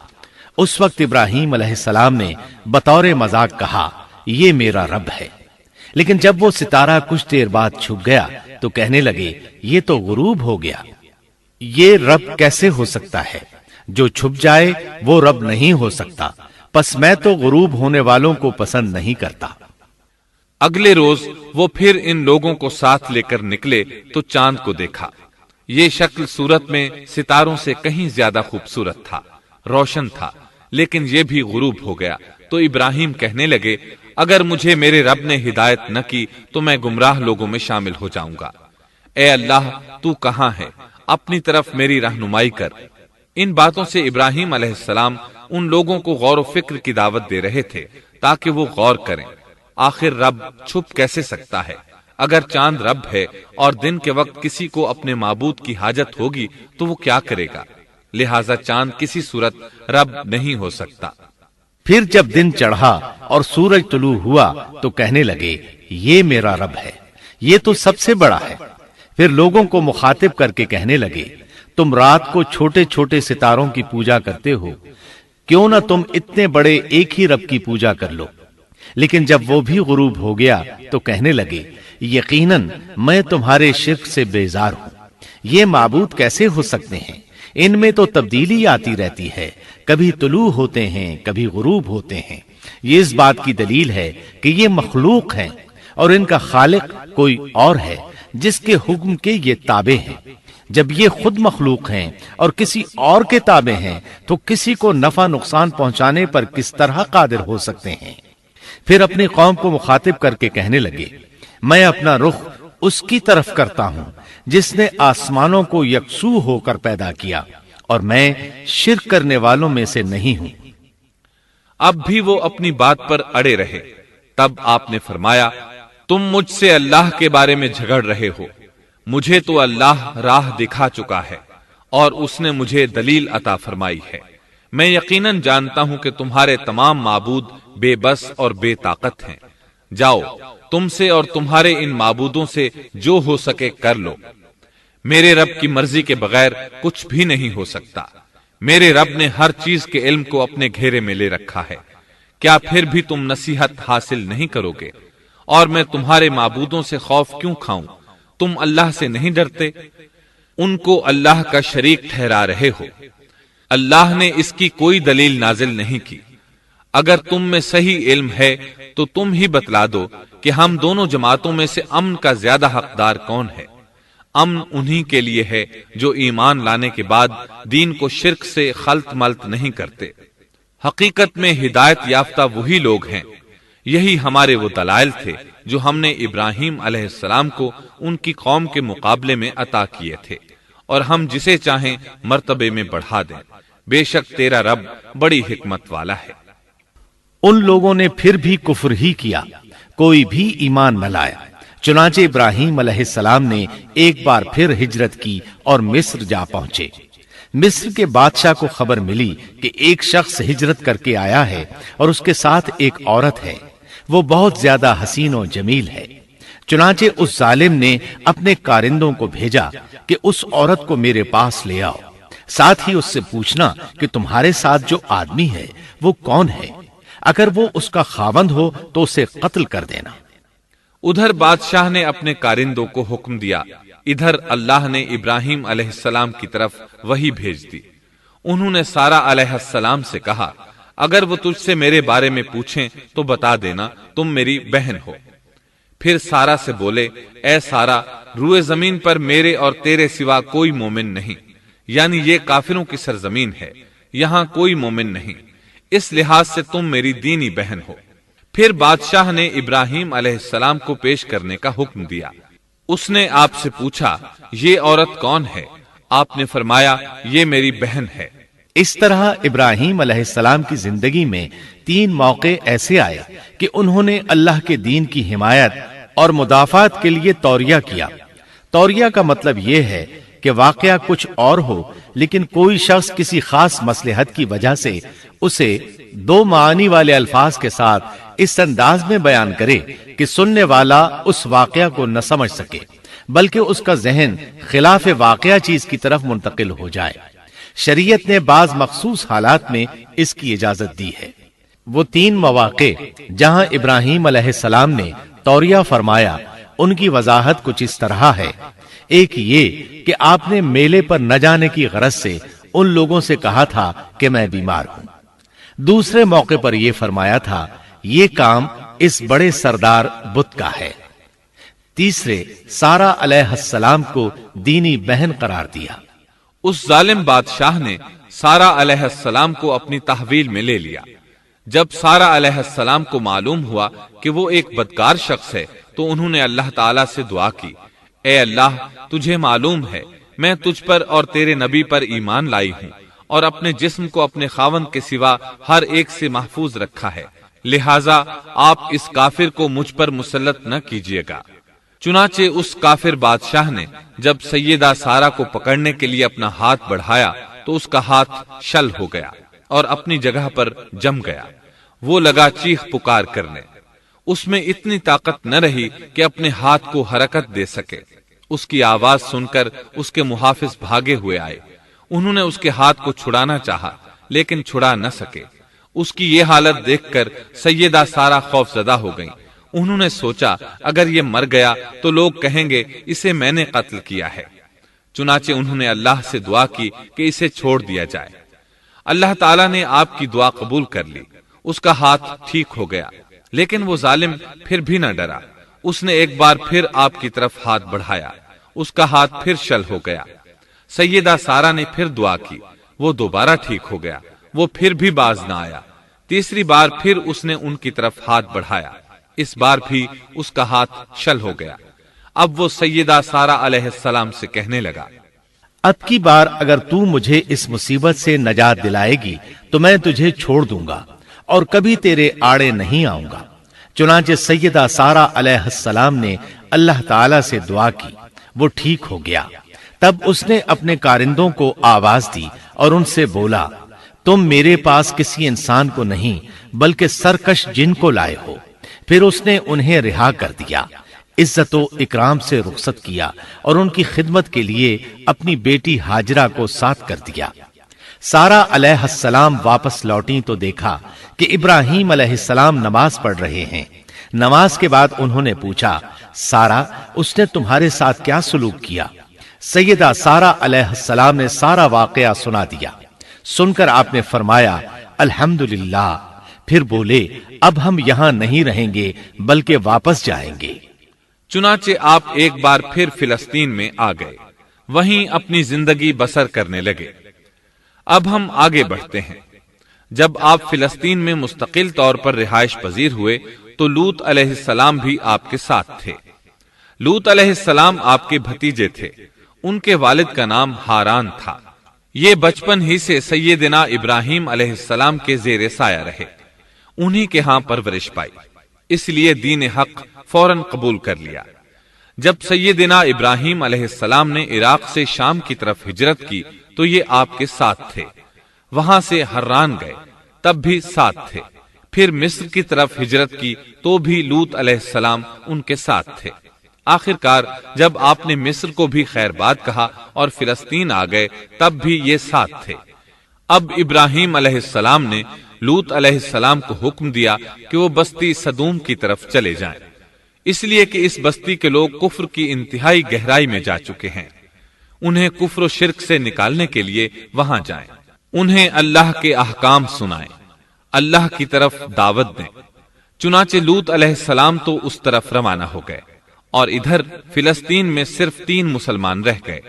اس وقت ابراہیم علیہ السلام نے بطور مذاق کہا، یہ میرا رب ہے۔ لیکن جب وہ ستارہ کچھ دیر بعد چھپ گیا تو کہنے لگے، یہ تو غروب ہو گیا، یہ رب کیسے ہو سکتا ہے؟ جو چھپ جائے وہ رب نہیں ہو سکتا، پس میں تو غروب ہونے والوں کو پسند نہیں کرتا۔ اگلے روز وہ پھر ان لوگوں کو ساتھ لے کر نکلے تو چاند کو دیکھا۔ یہ شکل صورت میں ستاروں سے کہیں زیادہ خوبصورت تھا، روشن تھا، لیکن یہ بھی غروب ہو گیا تو ابراہیم کہنے لگے، اگر مجھے میرے رب نے ہدایت نہ کی تو میں گمراہ لوگوں میں شامل ہو جاؤں گا۔ اے اللہ، تو کہاں ہے؟ اپنی طرف میری رہنمائی کر۔ ان باتوں سے ابراہیم علیہ السلام ان لوگوں کو غور و فکر کی دعوت دے رہے تھے تاکہ وہ غور کریں، آخر رب چھپ کیسے سکتا ہے؟ اگر چاند رب ہے اور دن کے وقت کسی کو اپنے معبود کی حاجت ہوگی تو وہ کیا کرے گا؟ لہذا چاند کسی صورت رب نہیں ہو سکتا۔ پھر جب دن چڑھا اور سورج طلوع ہوا تو کہنے لگے، یہ میرا رب ہے، یہ تو سب سے بڑا ہے۔ پھر لوگوں کو مخاطب کر کے کہنے لگے، تم رات کو چھوٹے چھوٹے ستاروں کی پوجا کرتے ہو، کیوں نہ تم اتنے بڑے ایک ہی رب کی پوجا کر لو۔ لیکن جب وہ بھی غروب ہو گیا تو کہنے لگے، یقیناً میں تمہارے شرک سے بیزار ہوں، یہ معبود کیسے ہو سکتے ہیں؟ ان میں تو تبدیلی آتی رہتی ہے، کبھی طلوع ہوتے ہیں کبھی غروب ہوتے ہیں۔ یہ اس بات کی دلیل ہے کہ یہ مخلوق ہیں اور ان کا خالق کوئی اور ہے جس کے حکم کے یہ تابع ہیں۔ جب یہ خود مخلوق ہیں اور کسی اور کے تابع ہیں تو کسی کو نفع نقصان پہنچانے پر کس طرح قادر ہو سکتے ہیں؟ پھر اپنی قوم کو مخاطب کر کے کہنے لگے، میں اپنا رخ اس کی طرف کرتا ہوں جس نے آسمانوں کو یکسو ہو کر پیدا کیا، اور میں شرک کرنے والوں میں سے نہیں ہوں۔ اب بھی وہ اپنی بات پر اڑے رہے۔ تب آپ نے فرمایا، تم مجھ سے اللہ کے بارے میں جھگڑ رہے ہو، مجھے تو اللہ راہ دکھا چکا ہے اور اس نے مجھے دلیل عطا فرمائی ہے۔ میں یقیناً جانتا ہوں کہ تمہارے تمام معبود بے بس اور بے طاقت ہیں۔ جاؤ، تم سے اور تمہارے ان معبودوں سے جو ہو سکے کر لو، میرے رب کی مرضی کے بغیر کچھ بھی نہیں ہو سکتا۔ میرے رب نے ہر چیز کے علم کو اپنے گھیرے میں لے رکھا ہے، کیا پھر بھی تم نصیحت حاصل نہیں کرو گے؟ اور میں تمہارے معبودوں سے خوف کیوں کھاؤں؟ تم اللہ سے نہیں ڈرتے؟ ان کو اللہ کا شریک ٹھہرا رہے ہو۔ اللہ نے اس کی کوئی دلیل نازل نہیں کی۔ اگر تم میں صحیح علم ہے تو تم ہی بتلا دو کہ ہم دونوں جماعتوں میں سے امن کا زیادہ حقدار کون ہے؟ امن انہی کے لیے ہے جو ایمان لانے کے بعد دین کو شرک سے خلط ملط نہیں کرتے۔ حقیقت میں ہدایت یافتہ وہی لوگ ہیں۔ یہی ہمارے وہ دلائل تھے جو ہم نے ابراہیم علیہ السلام کو ان کی قوم کے مقابلے میں عطا کیے تھے، اور ہم جسے چاہیں مرتبے میں بڑھا دیں۔ بے شک تیرا رب بڑی حکمت والا ہے۔ ان لوگوں نے پھر بھی کفر ہی کیا، کوئی بھی ایمان نہ لایا۔ چنانچہ ابراہیم علیہ السلام نے ایک بار پھر ہجرت کی اور مصر جا پہنچے۔ مصر کے بادشاہ کو خبر ملی کہ ایک شخص ہجرت کر کے آیا ہے اور اس کے ساتھ ایک عورت ہے، وہ بہت زیادہ حسین و جمیل ہے۔ چنانچہ اس ظالم نے اپنے کارندوں کو بھیجا کہ اس عورت کو میرے پاس لے آؤ، ساتھ ہی اس سے پوچھنا کہ تمہارے ساتھ جو آدمی ہے وہ کون ہے، اگر وہ اس کا خاوند ہو تو اسے قتل کر دینا۔ ادھر بادشاہ نے اپنے کارندوں کو حکم دیا، ادھر اللہ نے ابراہیم علیہ السلام کی طرف وحی بھیج دی۔ انہوں نے سارا علیہ السلام سے کہا، اگر وہ تجھ سے میرے بارے میں پوچھیں تو بتا دینا تم میری بہن ہو۔ پھر سارا سے بولے، اے سارا، روئے زمین پر میرے اور تیرے سوا کوئی مومن نہیں، یعنی یہ کافروں کی سرزمین ہے، یہاں کوئی مومن نہیں، اس لحاظ سے تم میری دینی بہن ہو۔ پھر بادشاہ نے ابراہیم علیہ السلام کو پیش کرنے کا حکم دیا۔ اس نے آپ سے پوچھا، یہ عورت کون ہے؟ آپ نے فرمایا، یہ میری بہن ہے۔ اس طرح ابراہیم علیہ السلام کی زندگی میں 3 موقع ایسے آئے کہ انہوں نے اللہ کے دین کی حمایت اور مدافعت کے لیے توریہ کیا۔ توریہ کا مطلب یہ ہے کہ واقعہ کچھ اور ہو لیکن کوئی شخص کسی خاص مصلحت کی وجہ سے اسے 2 معانی والے الفاظ کے ساتھ اس انداز میں بیان کرے کہ سننے والا اس واقعہ کو نہ سمجھ سکے بلکہ اس کا ذہن خلاف واقعہ چیز کی طرف منتقل ہو جائے۔ شریعت نے بعض مخصوص حالات میں اس کی اجازت دی ہے۔ وہ 3 مواقع جہاں ابراہیم علیہ السلام نے توریہ فرمایا، ان کی وضاحت کچھ اس طرح ہے۔ ایک یہ کہ آپ نے میلے پر نہ جانے کی غرض سے ان لوگوں سے کہا تھا کہ میں بیمار ہوں۔ دوسرے موقع پر یہ فرمایا تھا، یہ کام اس بڑے سردار بت کا ہے۔ تیسرے، سارا علیہ السلام کو دینی بہن قرار دیا۔ اس ظالم بادشاہ نے سارا علیہ السلام کو اپنی تحویل میں لے لیا۔ جب سارا علیہ السلام کو معلوم ہوا کہ وہ ایک بدکار شخص ہے تو انہوں نے اللہ تعالیٰ سے دعا کی، اے اللہ، تجھے معلوم ہے میں تجھ پر اور تیرے نبی پر ایمان لائی ہوں اور اپنے جسم کو اپنے خاوند کے سوا ہر ایک سے محفوظ رکھا ہے، لہٰذا آپ اس کافر کو مجھ پر مسلط نہ کیجیے گا۔ چنانچہ اس کافر بادشاہ نے جب سیدہ سارا کو پکڑنے کے لیے اپنا ہاتھ بڑھایا تو اس کا ہاتھ شل ہو گیا اور اپنی جگہ پر جم گیا۔ وہ لگا چیخ پکار کرنے، اس میں اتنی طاقت نہ رہی کہ اپنے ہاتھ کو حرکت دے سکے۔ اس کی آواز سن کر اس کے محافظ بھاگے ہوئے آئے، انہوں نے اس کے ہاتھ کو چھڑانا چاہا لیکن چھڑا نہ سکے۔ اس کی یہ حالت دیکھ کر سیدہ سارا خوف زدہ ہو گئیں۔ انہوں نے سوچا اگر یہ مر گیا تو لوگ کہیں گے اسے میں نے قتل کیا ہے۔ چنانچہ انہوں نے اللہ سے دعا کی کہ اسے چھوڑ دیا جائے۔ اللہ تعالیٰ نے آپ کی دعا قبول کر لی، اس کا ہاتھ ٹھیک ہو گیا، لیکن وہ ظالم پھر بھی نہ ڈرا۔ اس نے ایک بار پھر آپ کی طرف ہاتھ بڑھایا، اس کا ہاتھ پھر شل ہو گیا۔ سیدہ سارا نے پھر دعا کی، وہ دوبارہ ٹھیک ہو گیا، وہ پھر بھی باز نہ آیا۔ تیسری بار پھر اس نے ان کی طرف ہاتھ بڑھایا، اس بار بھی اس کا ہاتھ شل ہو گیا۔ اب وہ سیدہ سارا علیہ السلام سے کہنے لگا، اب کی بار اگر تو مجھے اس مصیبت سے نجات دلائے گی تو میں تجھے چھوڑ دوں گا اور کبھی تیرے آڑے نہیں آؤں گا۔ چنانچہ سیدہ سارا علیہ السلام نے اللہ تعالی سے دعا کی، وہ ٹھیک ہو گیا۔ تب اس نے اپنے کارندوں کو آواز دی اور ان سے بولا، تم میرے پاس کسی انسان کو نہیں بلکہ سرکش جن کو لائے ہو۔ پھر اس نے انہیں رہا کر دیا، عزت و اکرام سے رخصت کیا اور ان کی خدمت کے لیے اپنی بیٹی ہاجرہ کو ساتھ کر دیا۔ سارا علیہ السلام واپس لوٹیں تو دیکھا کہ ابراہیم علیہ السلام نماز پڑھ رہے ہیں۔ نماز کے بعد انہوں نے پوچھا، سارا، اس نے تمہارے ساتھ کیا سلوک کیا؟ سیدہ سارا علیہ السلام نے سارا واقعہ سنا دیا۔ سن کر آپ نے فرمایا، الحمدللہ۔ پھر بولے، اب ہم یہاں نہیں رہیں گے بلکہ واپس جائیں گے۔ چنانچہ آپ ایک بار پھر فلسطین میں آ گئے، وہیں اپنی زندگی بسر کرنے لگے۔ اب ہم آگے بڑھتے ہیں۔ جب آپ فلسطین میں مستقل طور پر رہائش پذیر ہوئے تو لوط علیہ السلام بھی آپ کے ساتھ تھے۔ لوط علیہ السلام آپ کے بھتیجے تھے، ان کے والد کا نام ہاران تھا۔ یہ بچپن ہی سے سیدنا ابراہیم علیہ السلام کے زیر سایہ رہے، انہی کے ہاں پرورش پائی، اس لیے دین حق فوراً قبول کر لیا۔ جب سیدنا ابراہیم علیہ السلام نے عراق سے شام کی طرف ہجرت کی تو یہ آپ کے ساتھ تھے، وہاں سے حران گئے تب بھی ساتھ تھے، پھر مصر کی طرف ہجرت کی تو بھی لوط علیہ السلام ان کے ساتھ تھے۔ آخر کار جب آپ نے مصر کو بھی خیر بات کہا اور فلسطین آ گئے تب بھی یہ ساتھ تھے۔ اب ابراہیم علیہ السلام نے لوط علیہ السلام کو حکم دیا کہ وہ بستی سدوم کی طرف چلے جائیں، اس لیے کہ اس بستی کے لوگ کفر کی انتہائی گہرائی میں جا چکے ہیں، انہیں کفر و شرک سے نکالنے کے لیے وہاں جائیں، انہیں اللہ کے احکام سنائیں، اللہ کی طرف دعوت دیں۔ چنانچہ لوط علیہ السلام تو اس طرف روانہ ہو گئے اور ادھر فلسطین میں صرف 3 مسلمان رہ گئے،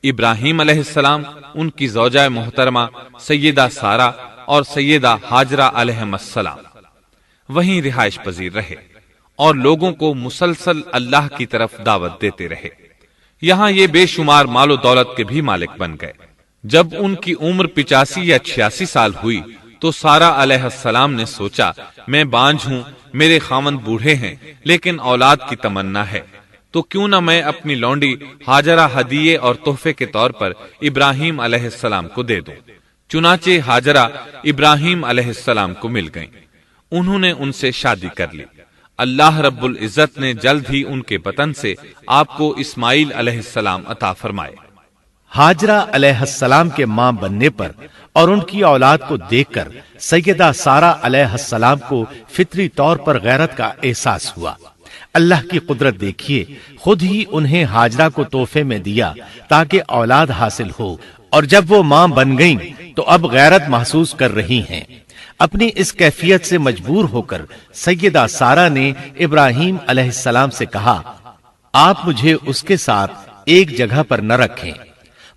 ابراہیم علیہ السلام، ان کی زوجہ محترمہ سیدہ سارہ اور سیدہ ہاجرہ علیہم السلام وہیں رہائش پذیر رہے اور لوگوں کو مسلسل اللہ کی طرف دعوت دیتے رہے، یہاں یہ بے شمار مال و دولت کے بھی مالک بن گئے۔ جب ان کی عمر 85 یا 86 سال ہوئی تو سارہ علیہ السلام نے سوچا، میں بانجھ ہوں، میرے خاوند بوڑھے ہیں لیکن اولاد کی تمنا ہے، تو کیوں نہ میں اپنی لونڈی ہاجرہ ہدیے اور تحفے کے طور پر ابراہیم علیہ السلام کو دے دوں۔ چنانچہ ہاجرہ ابراہیم علیہ السلام کو مل گئیں، انہوں نے ان سے شادی کر لی۔ اللہ رب العزت نے جلد ہی ان کے بطن سے آپ کو اسماعیل علیہ السلام عطا فرمائے۔ ہاجرہ علیہ السلام کے ماں بننے پر اور ان کی اولاد کو دیکھ کر سیدہ سارہ علیہ السلام کو فطری طور پر غیرت کا احساس ہوا۔ اللہ کی قدرت دیکھیے، خود ہی انہیں ہاجرہ کو تحفے میں دیا تاکہ اولاد حاصل ہو، اور جب وہ ماں بن گئیں تو اب غیرت محسوس کر رہی ہیں۔ اپنی اس کیفیت سے مجبور ہو کر سیدہ سارہ نے ابراہیم علیہ السلام سے کہا، آپ مجھے اس کے ساتھ ایک جگہ پر نہ رکھیں۔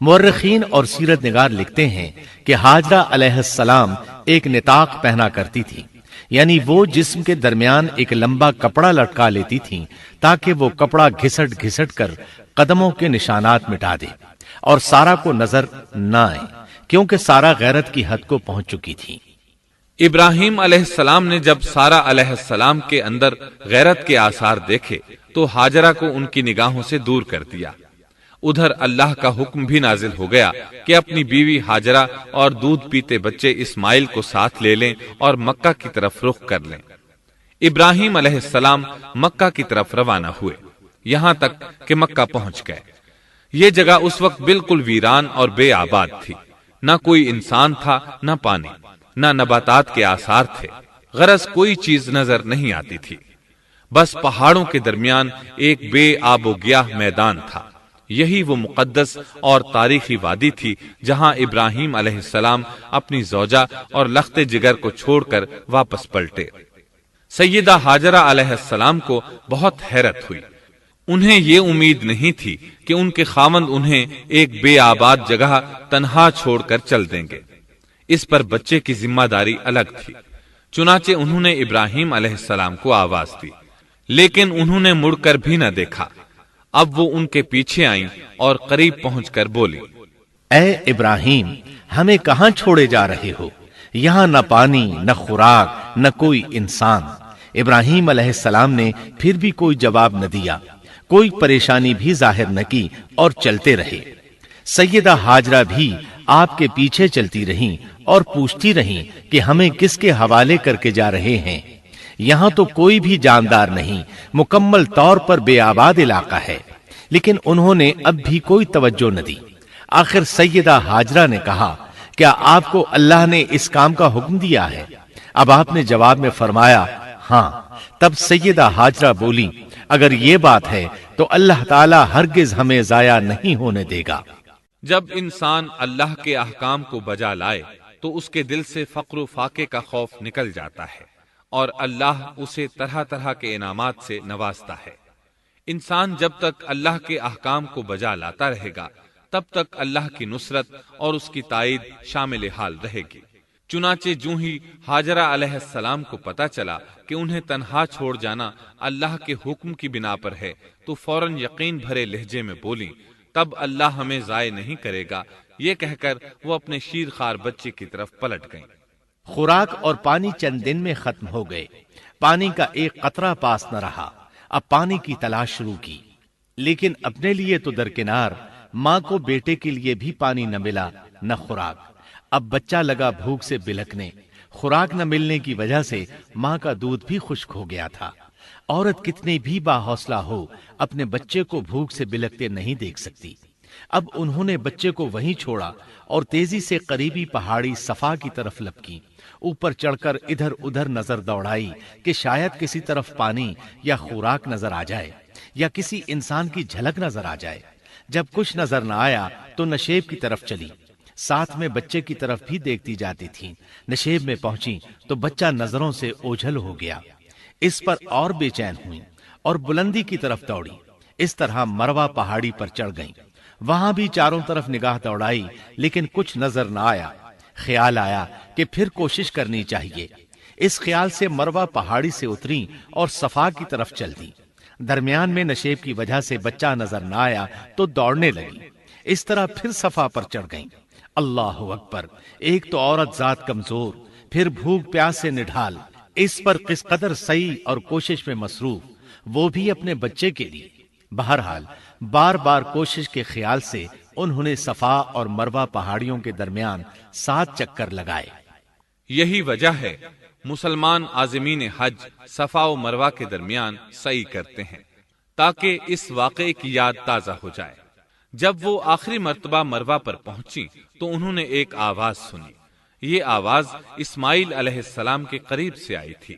مورخین اور سیرت نگار لکھتے ہیں کہ ہاجرہ علیہ السلام ایک نطاق پہنا کرتی تھی، یعنی وہ جسم کے درمیان ایک لمبا کپڑا لٹکا لیتی تھیں تاکہ وہ کپڑا گھسٹ گھسٹ کر قدموں کے نشانات مٹا دے اور سارہ کو نظر نہ آئے، کیونکہ سارہ غیرت کی حد کو پہنچ چکی تھی۔ ابراہیم علیہ السلام نے جب سارہ علیہ السلام کے اندر غیرت کے آثار دیکھے تو ہاجرہ کو ان کی نگاہوں سے دور کر دیا۔ ادھر اللہ کا حکم بھی نازل ہو گیا کہ اپنی بیوی ہاجرہ اور دودھ پیتے بچے اسماعیل کو ساتھ لے لیں اور مکہ کی طرف رخ کر لیں۔ ابراہیم علیہ السلام مکہ کی طرف روانہ ہوئے، یہاں تک کہ مکہ پہنچ گئے۔ یہ جگہ اس وقت بالکل ویران اور بے آباد تھی، نہ کوئی انسان تھا، نہ پانی، نہ نباتات کے آثار تھے، غرض کوئی چیز نظر نہیں آتی تھی، بس پہاڑوں کے درمیان ایک بے آب و گیاہ میدان تھا۔ یہی وہ مقدس اور تاریخی وادی تھی جہاں ابراہیم علیہ السلام اپنی زوجہ اور لخت جگر کو چھوڑ کر واپس پلٹے۔ سیدہ ہاجرہ علیہ السلام کو بہت حیرت ہوئی، انہیں یہ امید نہیں تھی کہ ان کے خاوند انہیں ایک بے آباد جگہ تنہا چھوڑ کر چل دیں گے، اس پر بچے کی ذمہ داری الگ تھی۔ چنانچہ انہوں نے ابراہیم علیہ السلام کو آواز دی، لیکن انہوں نے مڑ کر بھی نہ دیکھا۔ اب وہ ان کے پیچھے آئیں اور قریب پہنچ کر بولی، اے ابراہیم، ہمیں کہاں چھوڑے جا رہے ہو؟ یہاں نہ پانی، نہ خوراک، نہ کوئی انسان۔ ابراہیم علیہ السلام نے پھر بھی کوئی جواب نہ دیا، کوئی پریشانی بھی ظاہر نہ کی اور چلتے رہے۔ سیدہ ہاجرہ بھی آپ کے پیچھے چلتی رہیں اور پوچھتی رہیں کہ ہمیں کس کے حوالے کر کے جا رہے ہیں؟ یہاں تو کوئی بھی جاندار نہیں، مکمل طور پر بے آباد علاقہ ہے، لیکن انہوں نے اب بھی کوئی توجہ نہ دی۔ آخر سیدہ ہاجرہ نے کہا، کیا آپ کو اللہ نے اس کام کا حکم دیا ہے؟ اب آپ نے جواب میں فرمایا، ہاں۔ تب سیدہ ہاجرہ بولی، اگر یہ بات ہے تو اللہ تعالی ہرگز ہمیں ضائع نہیں ہونے دے گا۔ جب انسان اللہ کے احکام کو بجا لائے تو اس کے دل سے فقر و فاقے کا خوف نکل جاتا ہے اور اللہ اسے طرح طرح کے انعامات سے نوازتا ہے۔ انسان جب تک اللہ کے احکام کو بجا لاتا رہے گا تب تک اللہ کی نصرت اور اس کی تائید شامل حال رہے گی۔ چنانچہ جوں ہی ہاجرہ علیہ السلام کو پتا چلا کہ انہیں تنہا چھوڑ جانا اللہ کے حکم کی بنا پر ہے تو فوراً یقین بھرے لہجے میں بولی، تب اللہ ہمیں ضائع نہیں کرے گا۔ یہ کہہ کر وہ اپنے شیر خوار بچے کی طرف پلٹ گئیں۔ خوراک اور پانی چند دن میں ختم ہو گئے، پانی کا ایک قطرہ پاس نہ رہا۔ اب پانی کی تلاش شروع کی، لیکن اپنے لیے تو درکنار، ماں کو بیٹے کے لیے بھی پانی نہ ملا۔ نہ خوراک۔ اب بچہ لگا بھوک سے بلکنے، خوراک نہ ملنے کی وجہ سے ماں کا دودھ بھی خشک ہو گیا تھا۔ عورت کتنی بھی باحوصلہ ہو اپنے بچے کو بھوک سے بلکتے نہیں دیکھ سکتی۔ اب انہوں نے بچے کو وہیں چھوڑا اور تیزی سے قریبی پہاڑی صفا کی طرف لپکی، اوپر چڑھ کر ادھر ادھر نظر دوڑائی کہ شاید کسی طرف پانی یا خوراک نظر آ جائے یا کسی انسان کی جھلک نظر آ جائے۔ جب کچھ نظر نہ آیا تو نشیب کی طرف چلی، ساتھ میں بچے کی طرف بھی دیکھتی جاتی تھی۔ نشیب میں پہنچی تو بچہ نظروں سے اوجھل ہو گیا۔ اس پر اور بے چین ہوئی اور بلندی کی طرف دوڑی۔ اس طرح مروہ پہاڑی پر چڑھ گئیں۔ وہاں بھی چاروں طرف نگاہ دوڑائی لیکن کچھ نظر نہ آیا۔ خیال آیا کہ پھر کوشش کرنی چاہیے۔ اس خیال سے مروہ پہاڑی سے اتری اور صفا کی طرف چل دی۔ درمیان میں نشیب کی وجہ سے بچہ نظر نہ آیا تو دوڑنے لگی۔ اس طرح پھر صفا پر چڑھ گئیں۔ اللہ اکبر! ایک تو عورت ذات کمزور، پھر بھوک پیاس سے نڈھال، اس پر کس قدر سعی اور کوشش میں مصروف، وہ بھی اپنے بچے کے لیے۔ بہرحال بار بار کوشش کے خیال سے انہوں نے صفا اور مروہ پہاڑیوں کے درمیان 7 چکر لگائے۔ یہی وجہ ہے مسلمان عازمین حج صفا و مروہ کے درمیان سعی کرتے ہیں تاکہ اس واقعے کی یاد تازہ ہو جائے۔ جب وہ آخری مرتبہ مروہ پر پہنچی تو انہوں نے ایک آواز سنی۔ یہ آواز اسماعیل علیہ السلام کے قریب سے آئی تھی۔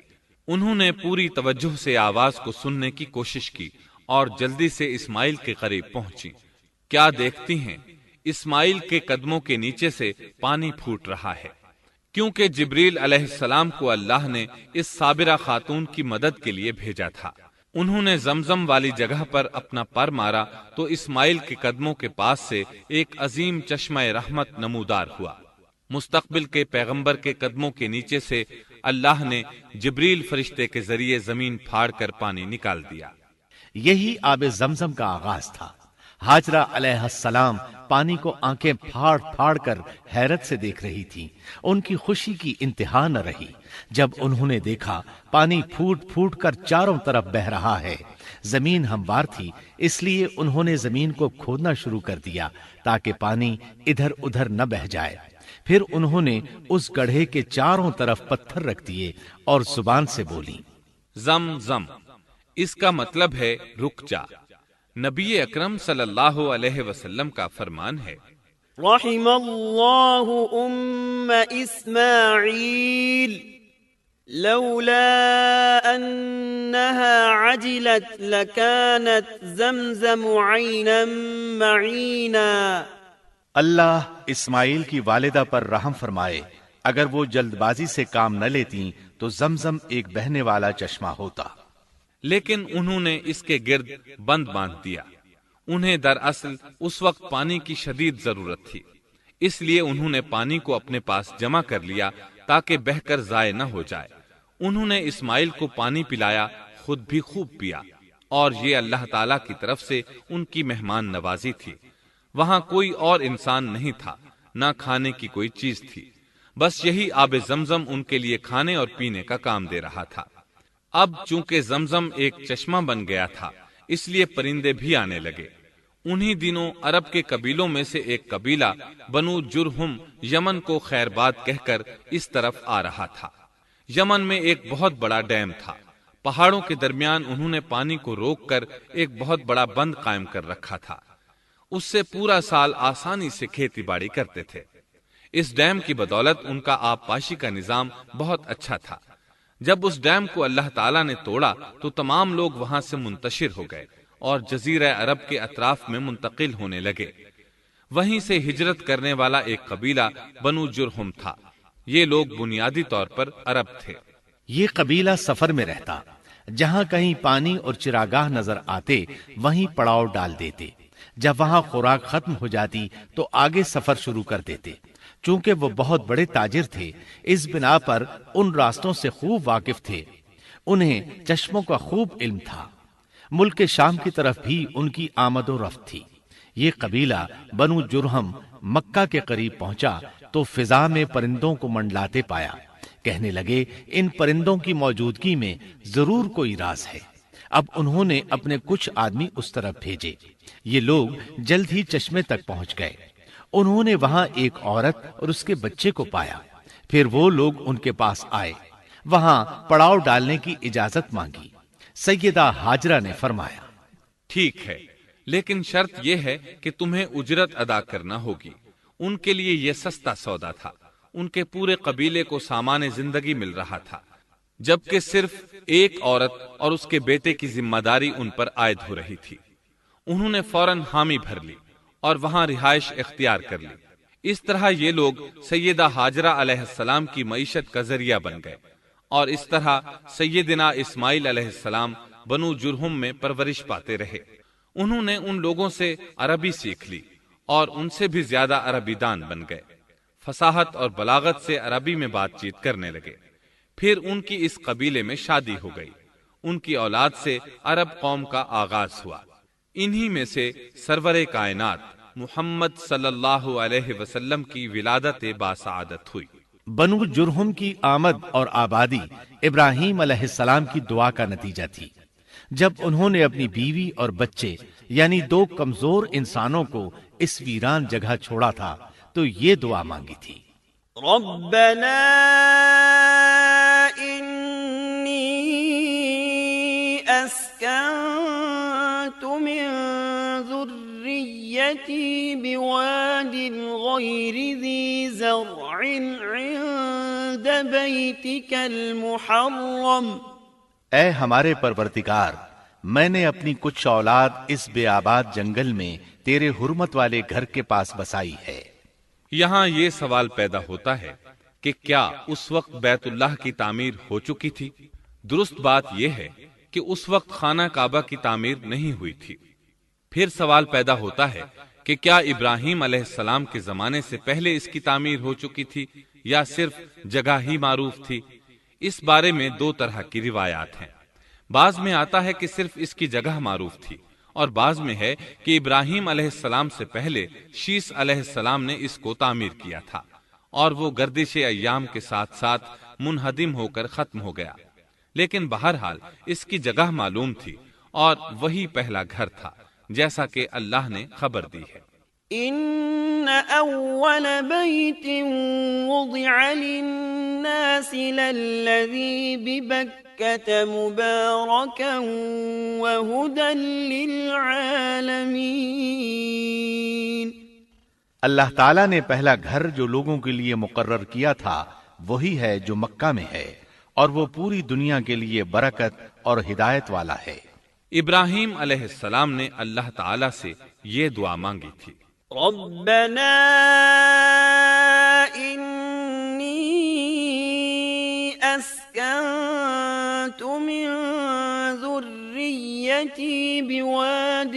انہوں نے پوری توجہ سے آواز کو سننے کی کوشش کی اور جلدی سے اسماعیل کے قریب پہنچی۔ کیا دیکھتی ہیں؟ اسماعیل کے قدموں کے نیچے سے پانی پھوٹ رہا ہے، کیونکہ جبریل علیہ السلام کو اللہ نے اس صابرہ خاتون کی مدد کے لیے بھیجا تھا۔ انہوں نے زمزم والی جگہ پر اپنا پر مارا تو اسماعیل کے قدموں کے پاس سے ایک عظیم چشمہ رحمت نمودار ہوا۔ مستقبل کے پیغمبر کے قدموں کے نیچے سے اللہ نے جبریل فرشتے کے ذریعے زمین پھاڑ کر پانی نکال دیا۔ یہی آب زمزم کا آغاز تھا۔ ہاجرہ علیہ السلام پانی کو آنکھیں پھاڑ پھاڑ کر حیرت سے دیکھ رہی تھی۔ ان کی خوشی کی انتہا نہ رہی جب انہوں نے دیکھا پانی پھوٹ پھوٹ کر چاروں طرف بہ رہا ہے۔ زمین ہموار تھی، اس لیے انہوں نے زمین کو کھودنا شروع کر دیا تاکہ پانی ادھر ادھر نہ بہ جائے۔ پھر انہوں نے اس گڑھے کے چاروں طرف پتھر رکھ دیے اور زبان سے بولی، زم زم۔ اس کا مطلب ہے رک جا۔ نبی اکرم صلی اللہ علیہ وسلم کا فرمان ہے، رحم اللہ اسماعیل لولا انها عجلت لكانت زمزم عینا معینا۔ اللہ اسماعیل کی والدہ پر رحم فرمائے، اگر وہ جلد بازی سے کام نہ لیتی تو زمزم ایک بہنے والا چشمہ ہوتا۔ لیکن انہوں نے اس کے گرد بند باندھ دیا۔ انہیں دراصل اس وقت پانی کی شدید ضرورت تھی، اس لیے انہوں نے پانی کو اپنے پاس جمع کر لیا تاکہ بہہ کر ضائع نہ ہو جائے۔ انہوں نے اسماعیل کو پانی پلایا، خود بھی خوب پیا، اور یہ اللہ تعالی کی طرف سے ان کی مہمان نوازی تھی۔ وہاں کوئی اور انسان نہیں تھا، نہ کھانے کی کوئی چیز تھی، بس یہی آب زمزم ان کے لیے کھانے اور پینے کا کام دے رہا تھا۔ اب چونکہ زمزم ایک چشمہ بن گیا تھا، اس لیے پرندے بھی آنے لگے۔ انہی دنوں عرب کے قبیلوں میں سے ایک قبیلہ بنو جرہم یمن کو خیر باد کہہ کر اس طرف آ رہا تھا۔ یمن میں ایک بہت بڑا ڈیم تھا۔ پہاڑوں کے درمیان انہوں نے پانی کو روک کر ایک بہت بڑا بند قائم کر رکھا تھا۔ اس سے پورا سال آسانی سے کھیتی باڑی کرتے تھے۔ اس ڈیم کی بدولت ان کا آب پاشی کا نظام بہت اچھا تھا۔ جب اس ڈیم کو اللہ تعالیٰ نے توڑا تو تمام لوگ وہاں سے منتشر ہو گئے اور جزیرہ عرب کے اطراف میں منتقل ہونے لگے۔ وہیں سے ہجرت کرنے والا ایک قبیلہ بنو جرہم تھا۔ یہ لوگ بنیادی طور پر عرب تھے۔ یہ قبیلہ سفر میں رہتا، جہاں کہیں پانی اور چراگاہ نظر آتے وہیں پڑاؤ ڈال دیتے۔ جب وہاں خوراک ختم ہو جاتی تو آگے سفر شروع کر دیتے۔ چونکہ وہ بہت بڑے تاجر تھے، اس بنا پر ان راستوں سے خوب واقف تھے۔ انہیں چشموں کا خوب علم تھا۔ ملک شام کی طرف بھی ان کی آمد و رفت تھی۔ یہ قبیلہ بنو جرہم مکہ کے قریب پہنچا تو فضا میں پرندوں کو منڈلاتے پایا۔ کہنے لگے ان پرندوں کی موجودگی میں ضرور کوئی راز ہے۔ اب انہوں نے اپنے کچھ آدمی اس طرف بھیجے۔ یہ لوگ جلد ہی چشمے تک پہنچ گئے۔ انہوں نے وہاں ایک عورت اور اس کے بچے کو پایا، پھر وہ لوگ ان کے پاس آئے، وہاں پڑاؤ ڈالنے کی اجازت مانگی۔ سیدہ ہاجرہ نے فرمایا، ٹھیک ہے، لیکن شرط یہ ہے کہ تمہیں اجرت ادا کرنا ہوگی۔ ان کے لیے یہ سستا سودا تھا، ان کے پورے قبیلے کو سامان زندگی مل رہا تھا، جبکہ صرف ایک عورت اور اس کے بیٹے کی ذمہ داری ان پر عائد ہو رہی تھی۔ انہوں نے فوراً حامی بھر لی اور وہاں رہائش اختیار کر لی۔ اس طرح یہ لوگ سیدہ ہاجرہ علیہ السلام کی معیشت کا ذریعہ بن گئے، اور اس طرح سیدنا اسماعیل علیہ السلام بنو جرہم میں پرورش پاتے رہے۔ انہوں نے ان لوگوں سے عربی سیکھ لی اور ان سے بھی زیادہ عربی دان بن گئے، فصاحت اور بلاغت سے عربی میں بات چیت کرنے لگے۔ پھر ان کی اس قبیلے میں شادی ہو گئی، ان کی اولاد سے عرب قوم کا آغاز ہوا۔ انہی میں سے سرور کائنات محمد صلی اللہ علیہ وسلم کی ولادت باسعادت ہوئی۔ بنو جرہم کی آمد اور آبادی ابراہیم علیہ السلام کی دعا کا نتیجہ تھی۔ جب انہوں نے اپنی بیوی اور بچے یعنی دو کمزور انسانوں کو اس ویران جگہ چھوڑا تھا تو یہ دعا مانگی تھی، ربنا انی اسکنت من ذریتی بواد غیر ذی زرع عند بیتک المحرم۔ اے ہمارے پروردگار، میں نے اپنی کچھ اولاد اس بے آباد جنگل میں تیرے حرمت والے گھر کے پاس بسائی ہے۔ یہاں یہ سوال پیدا ہوتا ہے کہ کیا اس وقت بیت اللہ کی تعمیر ہو چکی تھی؟ درست بات یہ ہے کہ اس وقت خانہ کعبہ کی تعمیر نہیں ہوئی تھی۔ پھر سوال پیدا ہوتا ہے کہ کیا ابراہیم علیہ السلام کے زمانے سے پہلے اس کی تعمیر ہو چکی تھی یا صرف جگہ ہی معروف تھی؟ اس بارے میں دو طرح کی روایات ہیں۔ بعض میں آتا ہے کہ صرف اس کی جگہ معروف تھی، اور بعض میں ہے کہ ابراہیم علیہ السلام سے پہلے شیس علیہ السلام نے اس کو تعمیر کیا تھا، اور وہ گردش ایام کے ساتھ ساتھ منہدم ہو کر ختم ہو گیا۔ لیکن بہرحال اس کی جگہ معلوم تھی، اور وہی پہلا گھر تھا، جیسا کہ اللہ نے خبر دی ہے۔ ان اول بیت وضع للناس للذی ببکۃ مبارکا وہدی للعالمین۔ اللہ تعالیٰ نے پہلا گھر جو لوگوں کے لیے مقرر کیا تھا وہی ہے جو مکہ میں ہے، اور وہ پوری دنیا کے لیے برکت اور ہدایت والا ہے۔ ابراہیم علیہ السلام نے اللہ تعالیٰ سے یہ دعا مانگی تھی، ربنا انی اسکنت من ذریتی بواد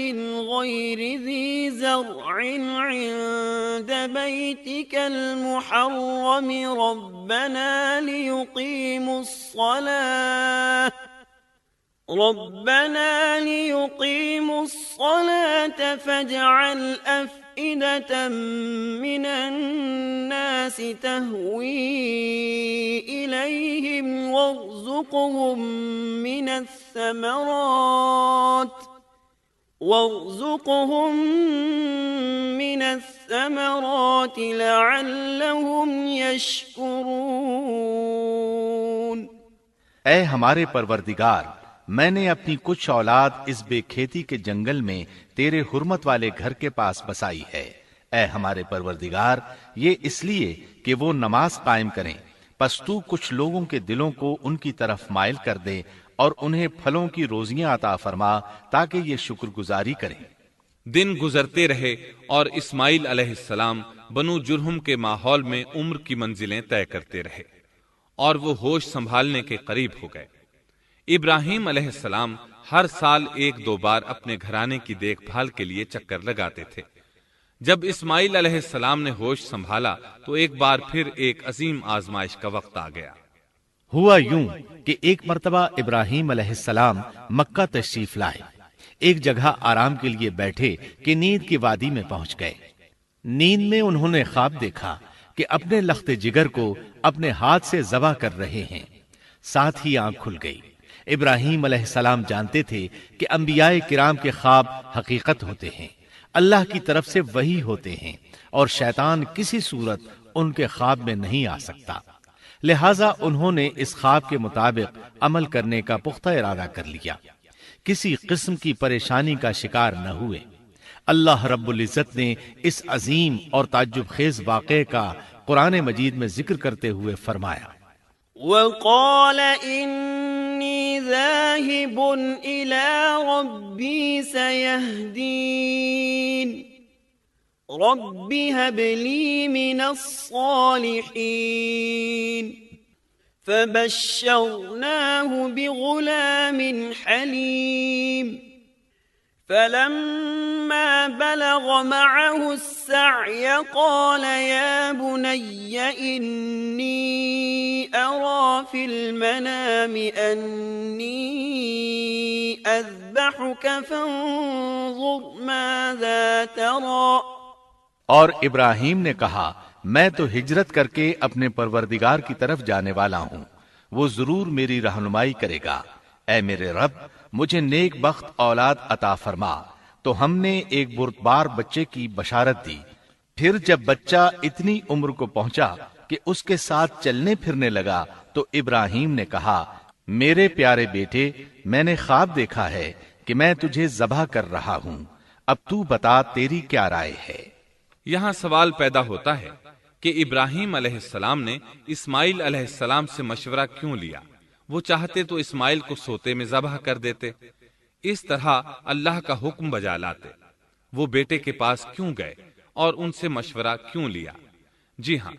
غیر ذی زرع عند بیتک المحرم ربنا ليقيموا الصلاة فاجعل أفئدة من الناس تهوي إليهم وارزقهم من الثمرات لعلهم يشكرون۔ اے ہمارے پروردگار، میں نے اپنی کچھ اولاد اس بے کھیتی کے جنگل میں تیرے حرمت والے گھر کے پاس بسائی ہے۔ اے ہمارے پروردگار، یہ اس لیے کہ وہ نماز قائم کریں، پس تو کچھ لوگوں کے دلوں کو ان کی طرف مائل کر دے اور انہیں پھلوں کی روزیاں عطا فرما تاکہ یہ شکر گزاری کریں۔ دن گزرتے رہے اور اسماعیل علیہ السلام بنو جرہم کے ماحول میں عمر کی منزلیں طے کرتے رہے، اور وہ ہوش سنبھالنے کے قریب ہو گئے۔ ابراہیم علیہ السلام ہر سال ایک دو بار اپنے گھرانے کی دیکھ بھال کے لیے چکر لگاتے تھے۔ جب اسماعیل علیہ السلام نے ہوش سنبھالا تو ایک بار پھر ایک عظیم آزمائش کا وقت آ گیا۔ ہوا یوں کہ ایک مرتبہ ابراہیم علیہ السلام مکہ تشریف لائے، ایک جگہ آرام کے لیے بیٹھے کہ نیند کی وادی میں پہنچ گئے۔ نیند میں انہوں نے خواب دیکھا کہ اپنے لخت جگر کو اپنے ہاتھ سے ذبح کر رہے ہیں، ساتھ ہی آنکھ کھل گئی۔ ابراہیم علیہ السلام جانتے تھے کہ انبیاء کرام کے خواب حقیقت ہوتے ہیں۔ اللہ کی طرف سے وحی ہوتے ہیں اور شیطان کسی صورت ان کے خواب میں نہیں آ سکتا، لہذا انہوں نے اس خواب کے مطابق عمل کرنے کا پختہ ارادہ کر لیا، کسی قسم کی پریشانی کا شکار نہ ہوئے۔ اللہ رب العزت نے اس عظیم اور تعجب خیز واقعے کا قرآن مجید میں ذکر کرتے ہوئے فرمایا، وقال إني ذاهب إلى ربي سيهدين رب هب لي من الصالحين فبشرناه بغلام حليم فلما بلغ معه السعي قال يا بني إني أرى في المنام أني أذبحك فانظر ماذا ترى۔ اور ابراہیم نے کہا میں تو ہجرت کر کے اپنے پروردگار کی طرف جانے والا ہوں، وہ ضرور میری رہنمائی کرے گا۔ اے میرے رب مجھے نیک بخت اولاد عطا فرما۔ تو ہم نے ایک بردبار بچے کی بشارت دی۔ پھر جب بچہ اتنی عمر کو پہنچا کہ اس کے ساتھ چلنے پھرنے لگا تو ابراہیم نے کہا میرے پیارے بیٹے، میں نے خواب دیکھا ہے کہ میں تجھے ذبح کر رہا ہوں، اب تو بتا تیری کیا رائے ہے؟ یہاں سوال پیدا ہوتا ہے کہ ابراہیم علیہ السلام نے اسماعیل علیہ السلام سے مشورہ کیوں لیا؟ وہ چاہتے تو اسماعیل کو سوتے میں ذبح کر دیتے، اس طرح اللہ کا حکم بجا لاتے۔ وہ بیٹے کے پاس کیوں گئے اور ان سے مشورہ کیوں لیا؟ جی ہاں،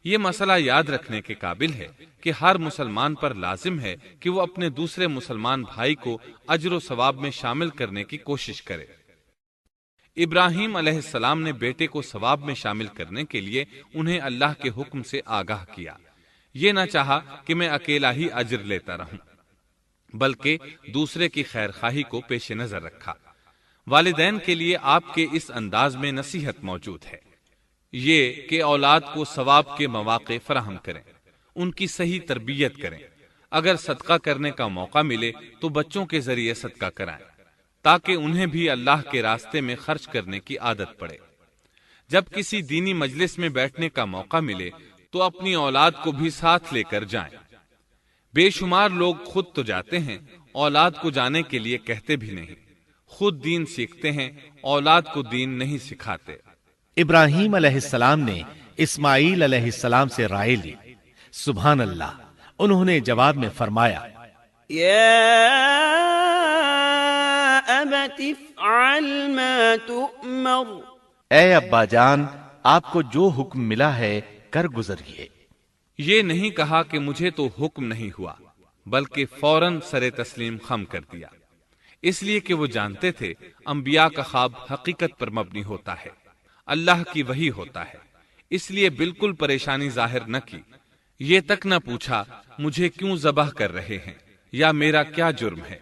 یہ مسئلہ یاد رکھنے کے قابل ہے کہ ہر مسلمان پر لازم ہے کہ وہ اپنے دوسرے مسلمان بھائی کو اجر و ثواب میں شامل کرنے کی کوشش کرے۔ ابراہیم علیہ السلام نے بیٹے کو ثواب میں شامل کرنے کے لیے انہیں اللہ کے حکم سے آگاہ کیا۔ یہ نہ چاہا کہ میں اکیلا ہی اجر لیتا رہوں، بلکہ دوسرے کی خیر خواہی کو پیش نظر رکھا۔ والدین کے لیے آپ کے اس انداز میں نصیحت موجود ہے، یہ کہ اولاد کو ثواب کے مواقع فراہم کریں، ان کی صحیح تربیت کریں۔ اگر صدقہ کرنے کا موقع ملے تو بچوں کے ذریعے صدقہ کرائیں، تاکہ انہیں بھی اللہ کے راستے میں خرچ کرنے کی عادت پڑے۔ جب کسی دینی مجلس میں بیٹھنے کا موقع ملے تو اپنی اولاد کو بھی ساتھ لے کر جائیں۔ بے شمار لوگ خود تو جاتے ہیں، اولاد کو جانے کے لیے کہتے بھی نہیں، خود دین سیکھتے ہیں، اولاد کو دین نہیں سکھاتے۔ ابراہیم علیہ السلام نے اسماعیل علیہ السلام سے رائے لی۔ سبحان اللہ، انہوں نے جواب میں فرمایا یا ابت افعل ما تؤمر، اے ابا جان آپ کو جو حکم ملا ہے کر گزریے۔ یہ نہیں کہا کہ مجھے تو حکم نہیں ہوا، بلکہ فوراً سر تسلیم خم کر دیا، اس لیے کہ وہ جانتے تھے انبیاء کا خواب حقیقت پر مبنی ہوتا ہے، اللہ کی وحی ہوتا ہے، اس لیے بالکل پریشانی ظاہر نہ کی، یہ تک نہ پوچھا مجھے کیوں ذبح کر رہے ہیں، یا میرا کیا جرم ہے،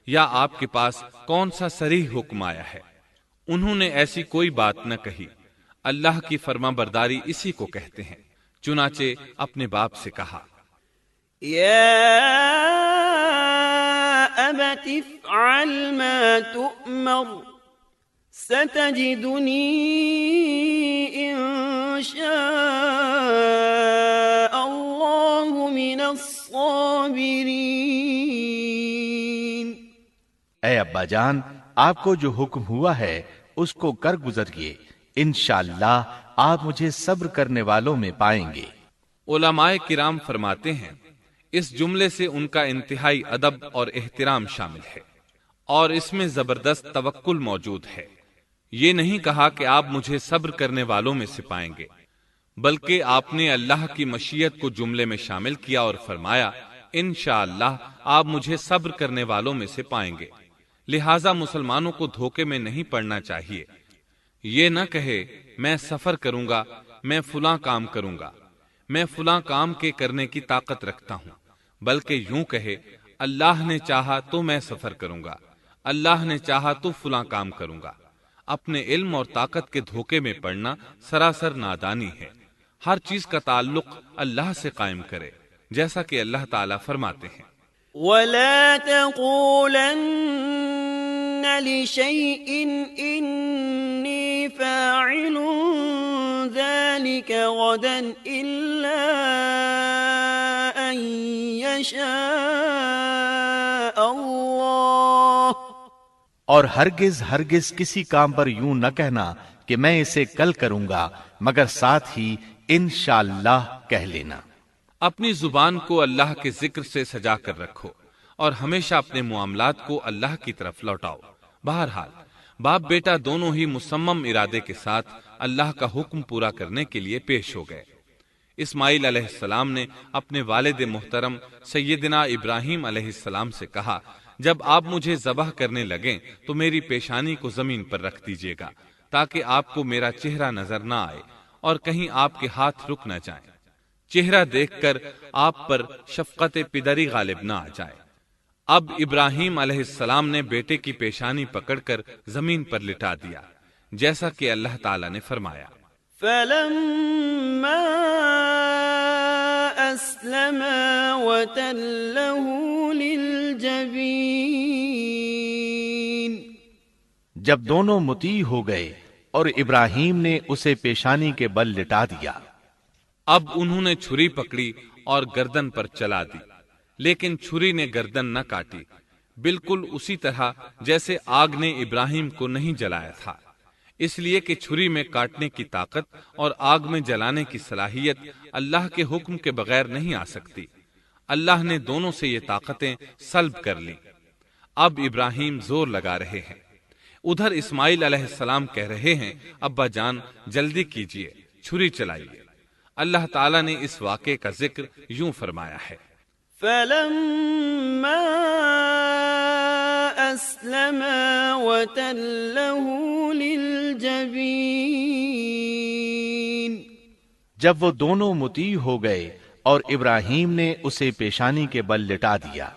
یا آپ کے پاس کون سا صریح حکم آیا ہے۔ انہوں نے ایسی کوئی بات نہ کہی۔ اللہ کی فرما برداری اسی کو کہتے ہیں۔ چنانچہ اپنے باپ سے کہا یا ابت افعل ما تؤمر ستجدنی ان شاء اللہ من الصابرین۔ اے ابا جان آپ کو جو حکم ہوا ہے اس کو کر گزریے، انشاءاللہ آپ مجھے صبر کرنے والوں میں پائیں گے۔ علماء کرام فرماتے ہیں اس جملے سے ان کا انتہائی ادب اور احترام شامل ہے، اور اس میں زبردست توکل موجود ہے۔ یہ نہیں کہا کہ آپ مجھے صبر کرنے والوں میں سے پائیں گے، بلکہ آپ نے اللہ کی مشیت کو جملے میں شامل کیا اور فرمایا انشاءاللہ آپ مجھے صبر کرنے والوں میں سے پائیں گے۔ لہٰذا مسلمانوں کو دھوکے میں نہیں پڑنا چاہیے۔ یہ نہ کہے میں سفر کروں گا، میں فلاں کام کروں گا، میں فلاں کام کے کرنے کی طاقت رکھتا ہوں، بلکہ یوں کہے اللہ نے چاہا تو میں سفر کروں گا، اللہ نے چاہا تو فلاں کام کروں گا۔ اپنے علم اور طاقت کے دھوکے میں پڑنا سراسر نادانی ہے۔ ہر چیز کا تعلق اللہ سے قائم کرے، جیسا کہ اللہ تعالیٰ فرماتے ہیں ولا تقولن لشيء إني فاعل ذلك غدا إلا أن يشاء الله اور ہرگز ہرگز کسی کام پر یوں نہ کہنا کہ میں اسے کل کروں گا مگر ساتھ ہی انشاءاللہ کہہ لینا۔ اپنی زبان کو اللہ کے ذکر سے سجا کر رکھو اور ہمیشہ اپنے معاملات کو اللہ کی طرف لوٹاؤ۔ بہرحال باپ بیٹا دونوں ہی مصمم ارادے کے ساتھ اللہ کا حکم پورا کرنے کے لیے پیش ہو گئے۔ اسماعیل علیہ السلام نے اپنے والد محترم سیدنا ابراہیم علیہ السلام سے کہا، جب آپ مجھے ذبح کرنے لگیں تو میری پیشانی کو زمین پر رکھ دیجیے گا تاکہ آپ کو میرا چہرہ نظر نہ آئے اور کہیں آپ کے ہاتھ رک نہ جائیں، چہرہ دیکھ کر آپ پر شفقت پدری غالب نہ آ جائے۔ اب ابراہیم علیہ السلام نے بیٹے کی پیشانی پکڑ کر زمین پر لٹا دیا جیسا کہ اللہ تعالی نے فرمایا۔ فلما أسلما وتله للجبين جب دونوں مطیع ہو گئے اور ابراہیم نے اسے پیشانی کے بل لٹا دیا، اب انہوں نے چھری پکڑی اور گردن پر چلا دی، لیکن چھری نے گردن نہ کاٹی، بالکل اسی طرح جیسے آگ نے ابراہیم کو نہیں جلایا تھا، اس لیے کہ چھری میں کاٹنے کی طاقت اور آگ میں جلانے کی صلاحیت اللہ کے حکم کے بغیر نہیں آ سکتی۔ اللہ نے دونوں سے یہ طاقتیں سلب کر لیں۔ اب ابراہیم زور لگا رہے ہیں، ادھر اسماعیل علیہ السلام کہہ رہے ہیں، ابا جان جلدی کیجئے، چھری چلائیے۔ اللہ تعالیٰ نے اس واقعے کا ذکر یوں فرمایا ہے، فلما أسلما وتله للجبين جب وہ دونوں مطیع ہو گئے اور ابراہیم نے اسے پیشانی کے بل لٹا دیا۔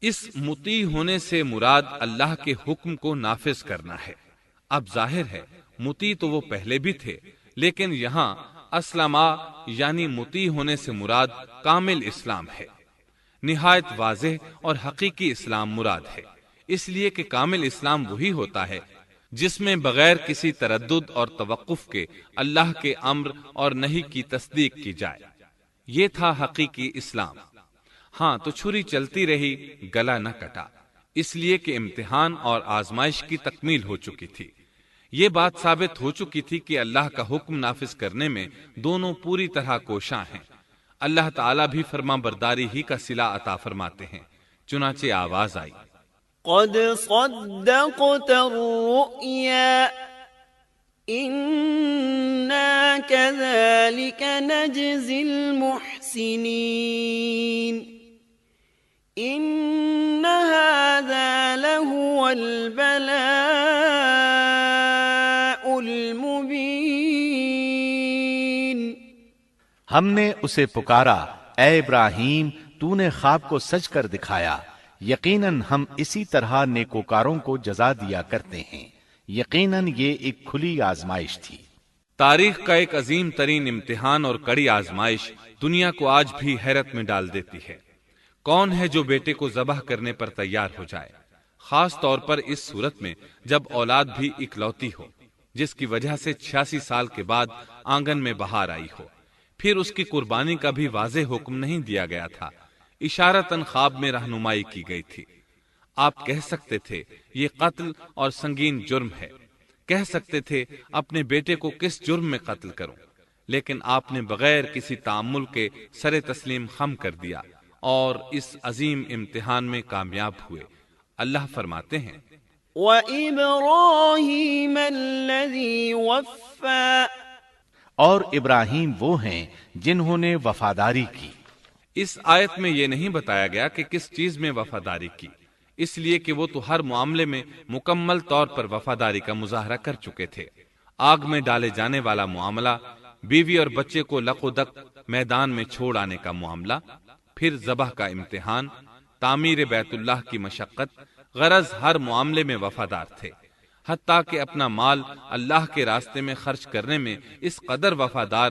اس مطیع ہونے سے مراد اللہ کے حکم کو نافذ کرنا ہے۔ اب ظاہر ہے مطیع تو وہ پہلے بھی تھے، لیکن یہاں اسلما یعنی مطیع ہونے سے مراد کامل اسلام ہے۔ نہایت واضح اور حقیقی اسلام مراد ہے، اس لیے کہ کامل اسلام وہی ہوتا ہے جس میں بغیر کسی تردد اور توقف کے اللہ کے امر اور نہی کی تصدیق کی جائے۔ یہ تھا حقیقی اسلام۔ ہاں تو چھری چلتی رہی، گلا نہ کٹا، اس لیے کہ امتحان اور آزمائش کی تکمیل ہو چکی تھی۔ یہ بات ثابت ہو چکی تھی کہ اللہ کا حکم نافذ کرنے میں دونوں پوری طرح کوشاں ہیں۔ اللہ تعالیٰ بھی فرما برداری ہی کا صلہ عطا فرماتے ہیں۔ چنانچہ آواز آئی، قد صدقت الرؤيا إنا كذلك نجزي المحسنين إن هذا لهو البلاء المبين ہم نے اسے پکارا، اے ابراہیم تو نے خواب کو سچ کر دکھایا، یقیناً ہم اسی طرح نیکوکاروں کو جزا دیا کرتے ہیں۔ یقیناً یہ ایک کھلی آزمائش تھی۔ تاریخ کا ایک عظیم ترین امتحان اور کڑی آزمائش دنیا کو آج بھی حیرت میں ڈال دیتی ہے۔ کون ہے جو بیٹے کو ذبح کرنے پر تیار ہو جائے، خاص طور پر اس صورت میں جب اولاد بھی اکلوتی ہو، جس کی وجہ سے 86 سال کے بعد آنگن میں بہار آئی ہو۔ پھر اس کی قربانی کا بھی واضح حکم نہیں دیا گیا تھا، اشارتاً خواب میں رہنمائی کی گئی تھی۔ آپ کہہ سکتے تھے یہ قتل اور سنگین جرم ہے، کہہ سکتے تھے اپنے بیٹے کو کس جرم میں قتل کروں، لیکن آپ نے بغیر کسی تعامل کے سر تسلیم خم کر دیا اور اس عظیم امتحان میں کامیاب ہوئے۔ اللہ فرماتے ہیں، وَإِبْرَاهِيمَ الَّذِي وَفَّى اور ابراہیم وہ ہیں جنہوں نے وفاداری کی۔ اس آیت میں یہ نہیں بتایا گیا کہ کس چیز میں وفاداری کی، اس لیے کہ وہ تو ہر معاملے میں مکمل طور پر وفاداری کا مظاہرہ کر چکے تھے۔ آگ میں ڈالے جانے والا معاملہ، بیوی اور بچے کو لق و دق میدان میں چھوڑ آنے کا معاملہ، پھر ذبح کا امتحان، تعمیر بیت اللہ کی مشقت، غرض ہر معاملے میں وفادار تھے، حتیٰ کہ اپنا مال اللہ کے راستے میں خرچ کرنے میں اس قدر وفادار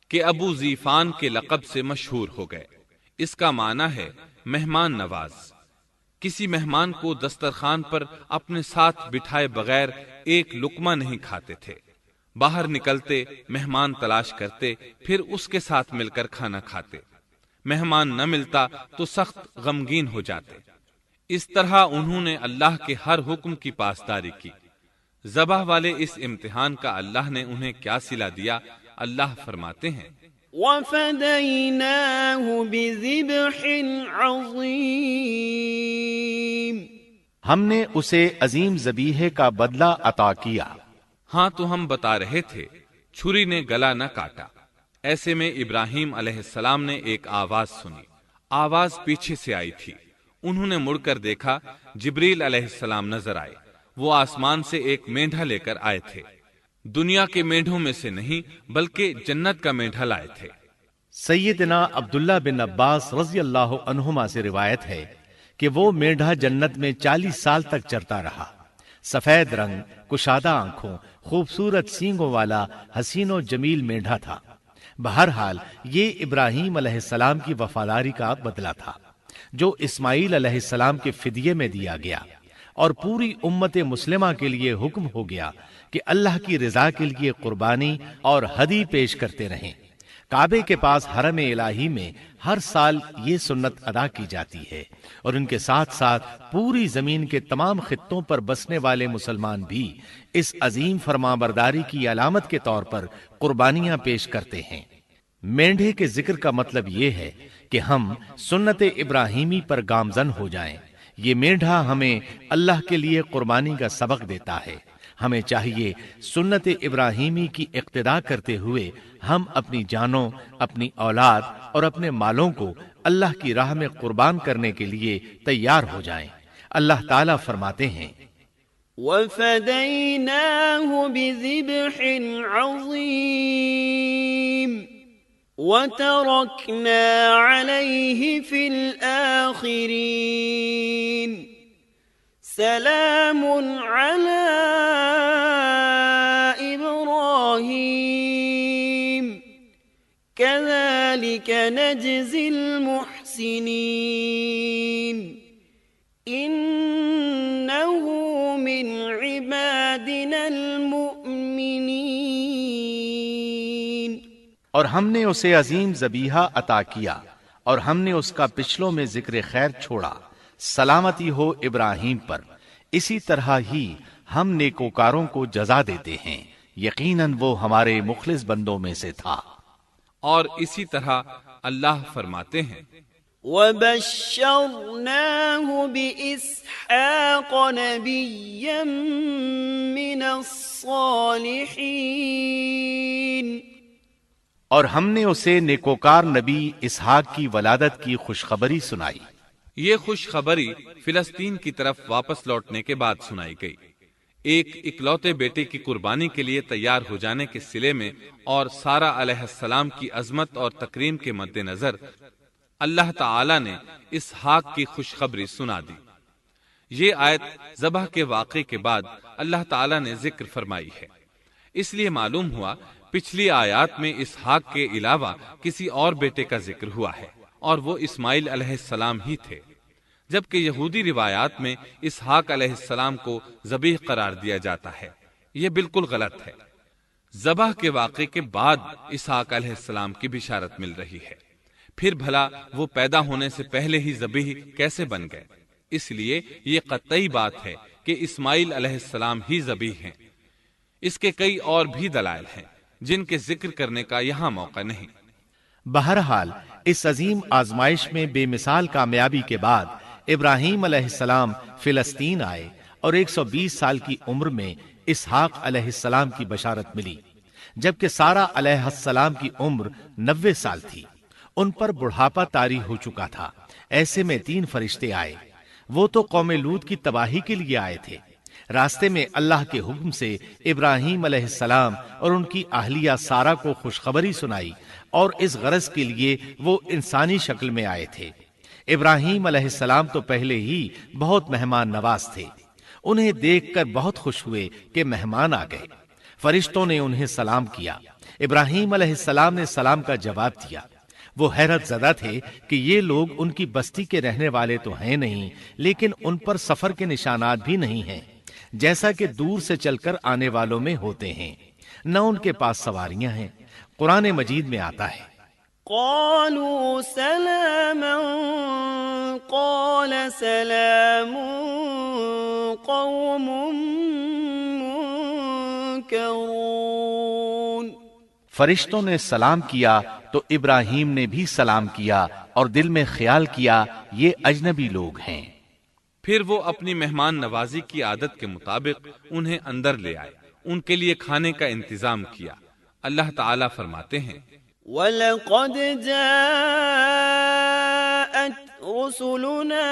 کہ ابو زیفان کے لقب سے مشہور ہو گئے۔ اس کا معنی ہے مہمان نواز۔ کسی مہمان کو دسترخوان پر اپنے ساتھ بٹھائے بغیر ایک لقمہ نہیں کھاتے تھے۔ باہر نکلتے مہمان تلاش کرتے، پھر اس کے ساتھ مل کر کھانا کھاتے۔ مہمان نہ ملتا تو سخت غمگین ہو جاتے۔ اس طرح انہوں نے اللہ کے ہر حکم کی پاسداری کی۔ ذبح والے اس امتحان کا اللہ نے انہیں کیا صلہ دیا؟ اللہ فرماتے ہیں وَفَدَيْنَاهُ بِذِبْحٍ عَظِيمٍ، ہم نے اسے عظیم ذبیحے کا بدلہ عطا کیا۔ ہاں تو ہم بتا رہے تھے، چھری نے گلا نہ کاٹا۔ ایسے میں ابراہیم علیہ السلام نے ایک آواز سنی۔ آواز پیچھے سے آئی تھی۔ انہوں نے مڑ کر دیکھا، جبریل علیہ السلام نظر آئے۔ وہ آسمان سے ایک مینڈھا لے کر آئے تھے۔ دنیا کے مینڈھوں میں سے نہیں بلکہ جنت کا مینڈھا لائے تھے۔ سیدنا عبداللہ بن عباس رضی اللہ عنہما سے روایت ہے کہ وہ مینڈھا جنت میں 40 سال تک چرتا رہا۔ سفید رنگ، کشادہ آنکھوں، خوبصورت سینگوں والا حسین و جمیل مینڈھا تھا۔ بہرحال یہ ابراہیم علیہ السلام کی وفاداری کا بدلہ تھا جو اسماعیل علیہ السلام کے فدیے میں دیا گیا، اور پوری امت مسلمہ کے لیے حکم ہو گیا کہ اللہ کی رضا کے لیے قربانی اور ہدی پیش کرتے رہیں۔ کعبے کے پاس حرم الہی میں ہر سال یہ سنت ادا کی جاتی ہے، اور ان کے ساتھ ساتھ پوری زمین کے تمام خطوں پر بسنے والے مسلمان بھی اس عظیم فرمانبرداری کی علامت کے طور پر قربانیاں پیش کرتے ہیں۔ مینڈھے کے ذکر کا مطلب یہ ہے کہ ہم سنت ابراہیمی پر گامزن ہو جائیں۔ یہ مینڈھا ہمیں اللہ کے لیے قربانی کا سبق دیتا ہے۔ ہمیں چاہیے سنت ابراہیمی کی اقتدا کرتے ہوئے ہم اپنی جانوں، اپنی اولاد اور اپنے مالوں کو اللہ کی راہ میں قربان کرنے کے لیے تیار ہو جائیں۔ اللہ تعالیٰ فرماتے ہیں وَفَدَيْنَاهُ بِذِبْحٍ عَظِيمٍ وَتَرَكْنَا عَلَيْهِ فِي الْآخِرِينَ سلام على إبراهيم كذلك نجزي المحسنين إنه من عبادنا المؤمنين۔ اور ہم نے اسے عظیم ذبیحہ عطا کیا، اور ہم نے اس کا پچھلوں میں ذکر خیر چھوڑا۔ سلامتی ہو ابراہیم پر۔ اسی طرح ہی ہم نیکوکاروں کو جزا دیتے ہیں، یقیناً وہ ہمارے مخلص بندوں میں سے تھا۔ اور اسی طرح اللہ فرماتے ہیں وَبَشَّرْنَاهُ بِإِسْحَاقَ نَبِيًّا مِّنَ الصَّالِحِينَ، اور ہم نے اسے نیکوکار نبی اسحاق کی ولادت کی خوشخبری سنائی۔ یہ خوشخبری فلسطین کی طرف واپس لوٹنے کے بعد سنائی گئی۔ ایک اکلوتے بیٹے کی قربانی کے لیے تیار ہو جانے کے صلے میں اور سارہ علیہ السلام کی عظمت اور تکریم کے مد نظر اللہ تعالی نے اسحاق کی خوشخبری سنا دی۔ یہ آیت ذبح کے واقعے کے بعد اللہ تعالی نے ذکر فرمائی ہے، اس لیے معلوم ہوا پچھلی آیات میں اسحاق کے علاوہ کسی اور بیٹے کا ذکر ہوا ہے، اور وہ اسماعیل علیہ السلام ہی تھے، جبکہ یہودی روایات میں اسحاق علیہ السلام کو ذبیح قرار دیا جاتا ہے۔ یہ بالکل غلط ہے۔ ذبح کے واقعے کے بعد اسحاق علیہ السلام کی بشارت مل رہی ہے، پھر بھلا وہ پیدا ہونے سے پہلے ہی ذبیح کیسے بن گئے؟ اس لیے یہ قطعی بات ہے کہ اسماعیل علیہ السلام ہی ذبیح ہیں۔ اس کے کئی اور بھی دلائل ہیں جن کے ذکر کرنے کا یہاں موقع نہیں۔ بہرحال اس عظیم آزمائش میں بے مثال کامیابی کے بعد ابراہیم علیہ السلام فلسطین آئے، اور 120 سال کی عمر میں اسحاق علیہ السلام کی بشارت ملی، جبکہ سارہ علیہ السلام کی عمر 90 سال تھی۔ ان پر بڑھاپا طاری ہو چکا تھا۔ ایسے میں 3 فرشتے آئے۔ وہ تو قوم لوط کی تباہی کے لیے آئے تھے۔ راستے میں اللہ کے حکم سے ابراہیم علیہ السلام اور ان کی اہلیہ سارہ کو خوشخبری سنائی، اور اس غرض کے لیے وہ انسانی شکل میں آئے تھے۔ ابراہیم علیہ السلام تو پہلے ہی بہت مہمان نواز تھے۔ انہیں دیکھ کر بہت خوش ہوئے کہ مہمان آ گئے۔ فرشتوں نے انہیں سلام کیا۔ ابراہیم علیہ السلام نے سلام کا جواب دیا۔ وہ حیرت زدہ تھے کہ یہ لوگ ان کی بستی کے رہنے والے تو ہیں نہیں، لیکن ان پر سفر کے نشانات بھی نہیں ہیں، جیسا کہ دور سے چل کر آنے والوں میں ہوتے ہیں، نہ ان کے پاس سواریاں ہیں۔ قرآن مجید میں آتا ہے قالوا سلاما قال سلام قوم منكرون۔ فرشتوں نے سلام کیا تو ابراہیم نے بھی سلام کیا اور دل میں خیال کیا یہ اجنبی لوگ ہیں۔ پھر وہ اپنی مہمان نوازی کی عادت کے مطابق انہیں اندر لے آئے، ان کے لیے کھانے کا انتظام کیا۔ اللہ تعالیٰ فرماتے ہیں وَلَقَدْ جَاءَتْ رُسُلُنَا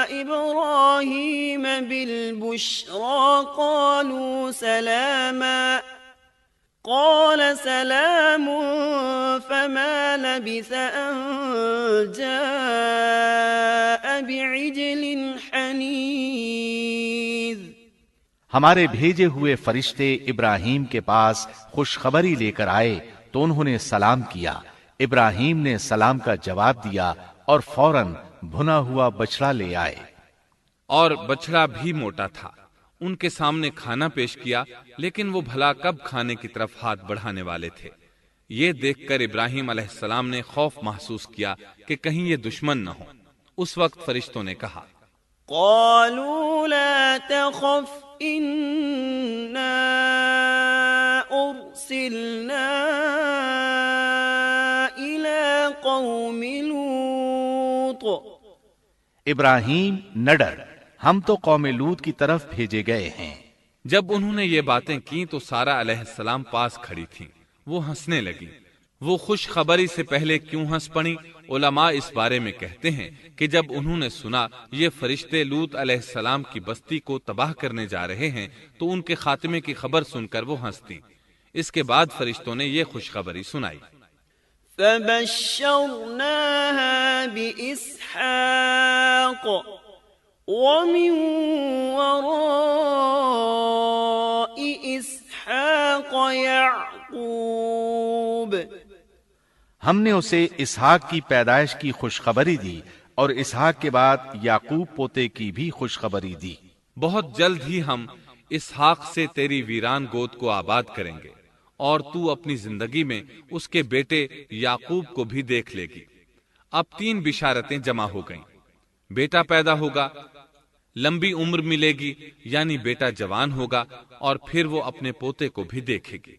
إِبْرَاهِيمَ بِالْبُشْرَى قَالُوا سَلَامًا قَالَ سَلَامٌ فَمَا لَبِثَ أَن جَاءَ بِعِجْلٍ حَنِيذٍ۔ ہمارے بھیجے ہوئے فرشتے ابراہیم کے پاس خوشخبری لے کر آئے تو انہوں نے سلام کیا۔ ابراہیم نے سلام کا جواب دیا اور فوراً بھنا ہوا بچڑا لے آئے، اور بچڑا بھی موٹا تھا۔ ان کے سامنے کھانا پیش کیا، لیکن وہ بھلا کب کھانے کی طرف ہاتھ بڑھانے والے تھے۔ یہ دیکھ کر ابراہیم علیہ السلام نے خوف محسوس کیا کہ کہیں یہ دشمن نہ ہو۔ اس وقت فرشتوں نے کہا قالوا لا تخف إنا أرسلنا إلى قوم لوط۔ ابراہیم نہ ڈر، ہم تو قوم لوط کی طرف بھیجے گئے ہیں۔ جب انہوں نے یہ باتیں کی تو سارہ علیہ السلام پاس کھڑی تھیں، وہ ہنسنے لگی۔ وہ خوشخبری سے پہلے کیوں ہنس پڑی؟ علماء اس بارے میں کہتے ہیں کہ جب انہوں نے سنا یہ فرشتے لوط علیہ السلام کی بستی کو تباہ کرنے جا رہے ہیں تو ان کے خاتمے کی خبر سن کر وہ ہنستی۔ اس کے بعد فرشتوں نے یہ خوشخبری سنائی۔ فبشرناها بإسحاق ومن وراء إسحاق يعقوب۔ ہم نے اسے اسحاق کی پیدائش کی خوشخبری دی اور اسحاق کے بعد یعقوب پوتے کی بھی خوشخبری دی۔ بہت جلد ہی ہم اسحاق سے تیری ویران گود کو آباد کریں گے، اور تو اپنی زندگی میں اس کے بیٹے یعقوب کو بھی دیکھ لے گی۔ اب 3 بشارتیں جمع ہو گئیں۔ بیٹا پیدا ہوگا، لمبی عمر ملے گی یعنی بیٹا جوان ہوگا، اور پھر وہ اپنے پوتے کو بھی دیکھے گی۔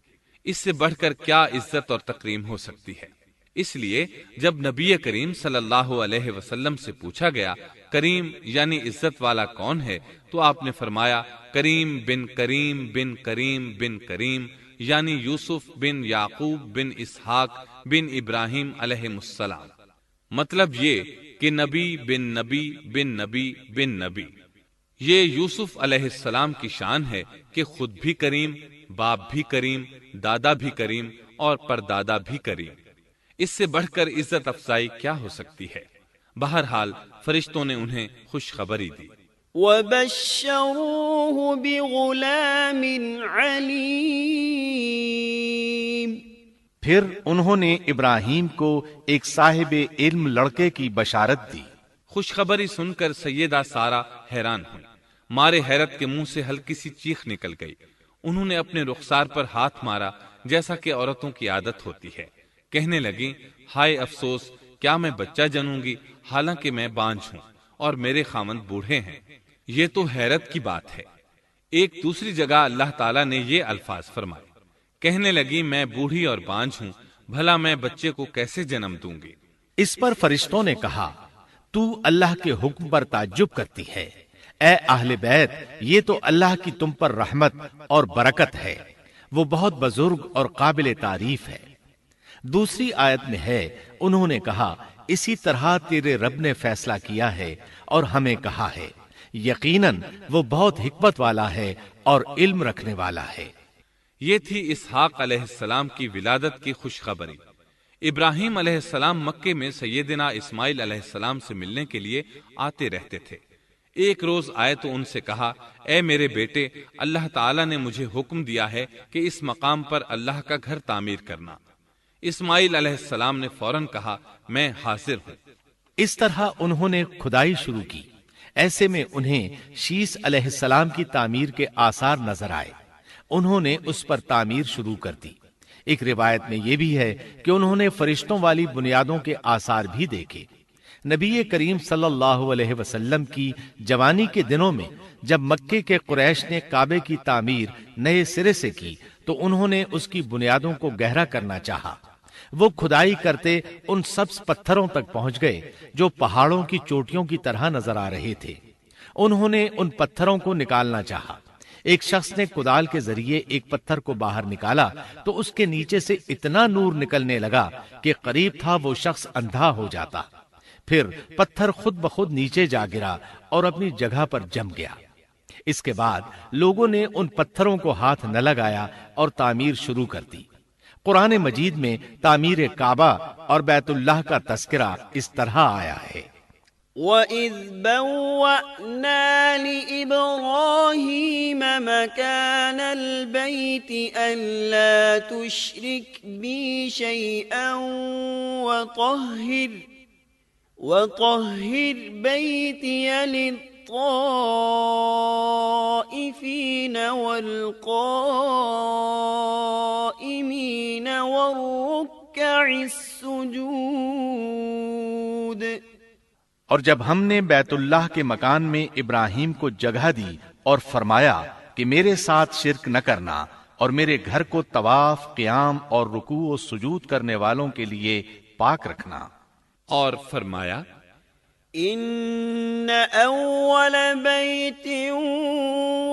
اس سے بڑھ کر کیا عزت اور تکریم ہو سکتی ہے؟ اس لیے جب نبی کریم صلی اللہ علیہ وسلم سے پوچھا گیا کریم یعنی عزت والا کون ہے، تو آپ نے فرمایا کریم بن کریم بن کریم بن کریم، یعنی یوسف بن یعقوب بن اسحاق بن ابراہیم علیہ السلام۔ مطلب یہ کہ نبی بن نبی بن نبی بن نبی۔ یہ یوسف علیہ السلام کی شان ہے کہ خود بھی کریم، باپ بھی کریم، دادا بھی کریم اور پردادا بھی کریم۔ اس سے بڑھ کر عزت افزائی کیا ہو سکتی ہے؟ بہرحال فرشتوں نے انہیں خوشخبری دی۔ وَبَشَّرُوهُ بِغُلَامٍ عَلِيمٍ۔ پھر انہوں نے ابراہیم کو ایک صاحب علم لڑکے کی بشارت دی۔ خوشخبری سن کر سیدہ سارہ حیران ہوئی، مارے حیرت کے منہ سے ہلکی سی چیخ نکل گئی۔ انہوں نے اپنے رخسار پر ہاتھ مارا جیسا کہ عورتوں کی عادت ہوتی ہے۔ کہنے لگی ہائے افسوس، کیا میں بچہ جنوں گی حالانکہ میں بانجھ ہوں اور میرے خاوند بوڑھے ہیں؟ یہ تو حیرت کی بات ہے۔ ایک دوسری جگہ اللہ تعالیٰ نے یہ الفاظ فرمائے، کہنے لگی میں بوڑھی اور بانجھ ہوں، بھلا میں بچے کو کیسے جنم دوں گی؟ اس پر فرشتوں نے کہا تو اللہ کے حکم پر تعجب کرتی ہے، اے اہل بیت، یہ تو اللہ کی تم پر رحمت اور برکت ہے، وہ بہت بزرگ اور قابل تعریف ہے۔ دوسری آیت میں ہے انہوں نے کہا اسی طرح تیرے رب نے فیصلہ کیا ہے اور ہمیں کہا ہے، یقیناً وہ بہت حکمت والا ہے اور علم رکھنے والا ہے۔ یہ تھی اسحاق علیہ السلام کی ولادت کی خوشخبری۔ ابراہیم علیہ السلام مکے میں سیدنا اسماعیل علیہ السلام سے ملنے کے لیے آتے رہتے تھے۔ ایک روز آئے تو ان سے کہا اے میرے بیٹے، اللہ تعالیٰ نے مجھے حکم دیا ہے کہ اس مقام پر اللہ کا گھر تعمیر کرنا۔ اسماعیل علیہ السلام نے فوراً کہا میں حاضر ہوں۔ اس طرح انہوں نے کھدائی شروع کی۔ ایسے میں انہیں شیس علیہ السلام کی تعمیر کے آثار نظر آئے۔ انہوں نے اس پر تعمیر شروع کر دی۔ ایک روایت میں یہ بھی ہے کہ انہوں نے فرشتوں والی بنیادوں کے آثار بھی دیکھے۔ نبی کریم صلی اللہ علیہ وسلم کی جوانی کے دنوں میں جب مکے کے قریش نے کعبے کی تعمیر نئے سرے سے کی تو انہوں نے اس کی بنیادوں کو گہرا کرنا چاہا۔ وہ کھدائی کرتے ان سبز پتھروں تک پہنچ گئے جو پہاڑوں کی چوٹیوں کی طرح نظر آ رہے تھے۔ انہوں نے ان پتھروں کو نکالنا چاہا۔ ایک شخص نے کدال کے ذریعے ایک پتھر کو باہر نکالا تو اس کے نیچے سے اتنا نور نکلنے لگا کہ قریب تھا وہ شخص اندھا ہو جاتا۔ پھر پتھر خود بخود نیچے جا گرا اور اپنی جگہ پر جم گیا۔ اس کے بعد لوگوں نے ان پتھروں کو ہاتھ نہ لگایا اور تعمیر شروع کر دی۔ قرآن مجید میں تعمیر کعبہ اور بیت اللہ کا تذکرہ اس طرح آیا ہے۔ وَإِذْ بَوَّأْنَا لِإِبْرَاهِيمَ مَكَانَ الْبَيْتِ أَلَّا تُشْرِكْ بِي شَيْئًا وَطَهِّرْ بَيْتِيَ لِلطَّائِفِينَ وَالْقَائِمِينَ وَالرُّكَّعِ السُّجُودِ۔ اور جب ہم نے بیت اللہ کے مکان میں ابراہیم کو جگہ دی اور فرمایا کہ میرے ساتھ شرک نہ کرنا اور میرے گھر کو طواف، قیام اور رکوع و سجود کرنے والوں کے لیے پاک رکھنا، اور فرمایا ان اول بیت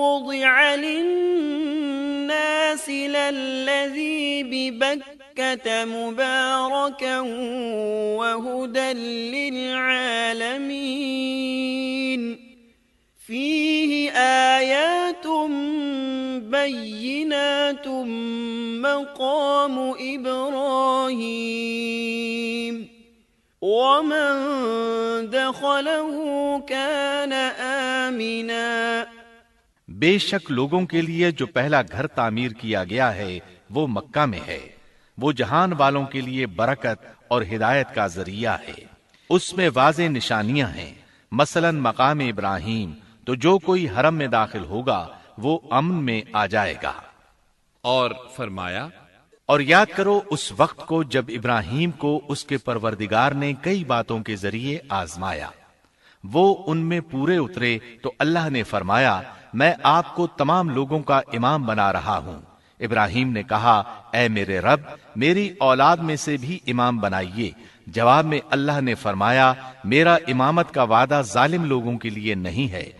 وضع للناس للذی ببکۃ مبارکا وہدی للعالمین فیہ آیات بینات مقام ابراہیم ومن دخلہ کان آمنا۔ بے شک لوگوں کے لیے جو پہلا گھر تعمیر کیا گیا ہے وہ مکہ میں ہے، وہ جہان والوں کے لیے برکت اور ہدایت کا ذریعہ ہے۔ اس میں واضح نشانیاں ہیں، مثلا مقام ابراہیم، تو جو کوئی حرم میں داخل ہوگا وہ امن میں آ جائے گا۔ اور فرمایا اور یاد کرو اس وقت کو جب ابراہیم کو اس کے پروردگار نے کئی باتوں کے ذریعے آزمایا، وہ ان میں پورے اترے تو اللہ نے فرمایا میں آپ کو تمام لوگوں کا امام بنا رہا ہوں۔ ابراہیم نے کہا اے میرے رب میری اولاد میں سے بھی امام بنائیے۔ جواب میں اللہ نے فرمایا میرا امامت کا وعدہ ظالم لوگوں کے لیے نہیں ہے۔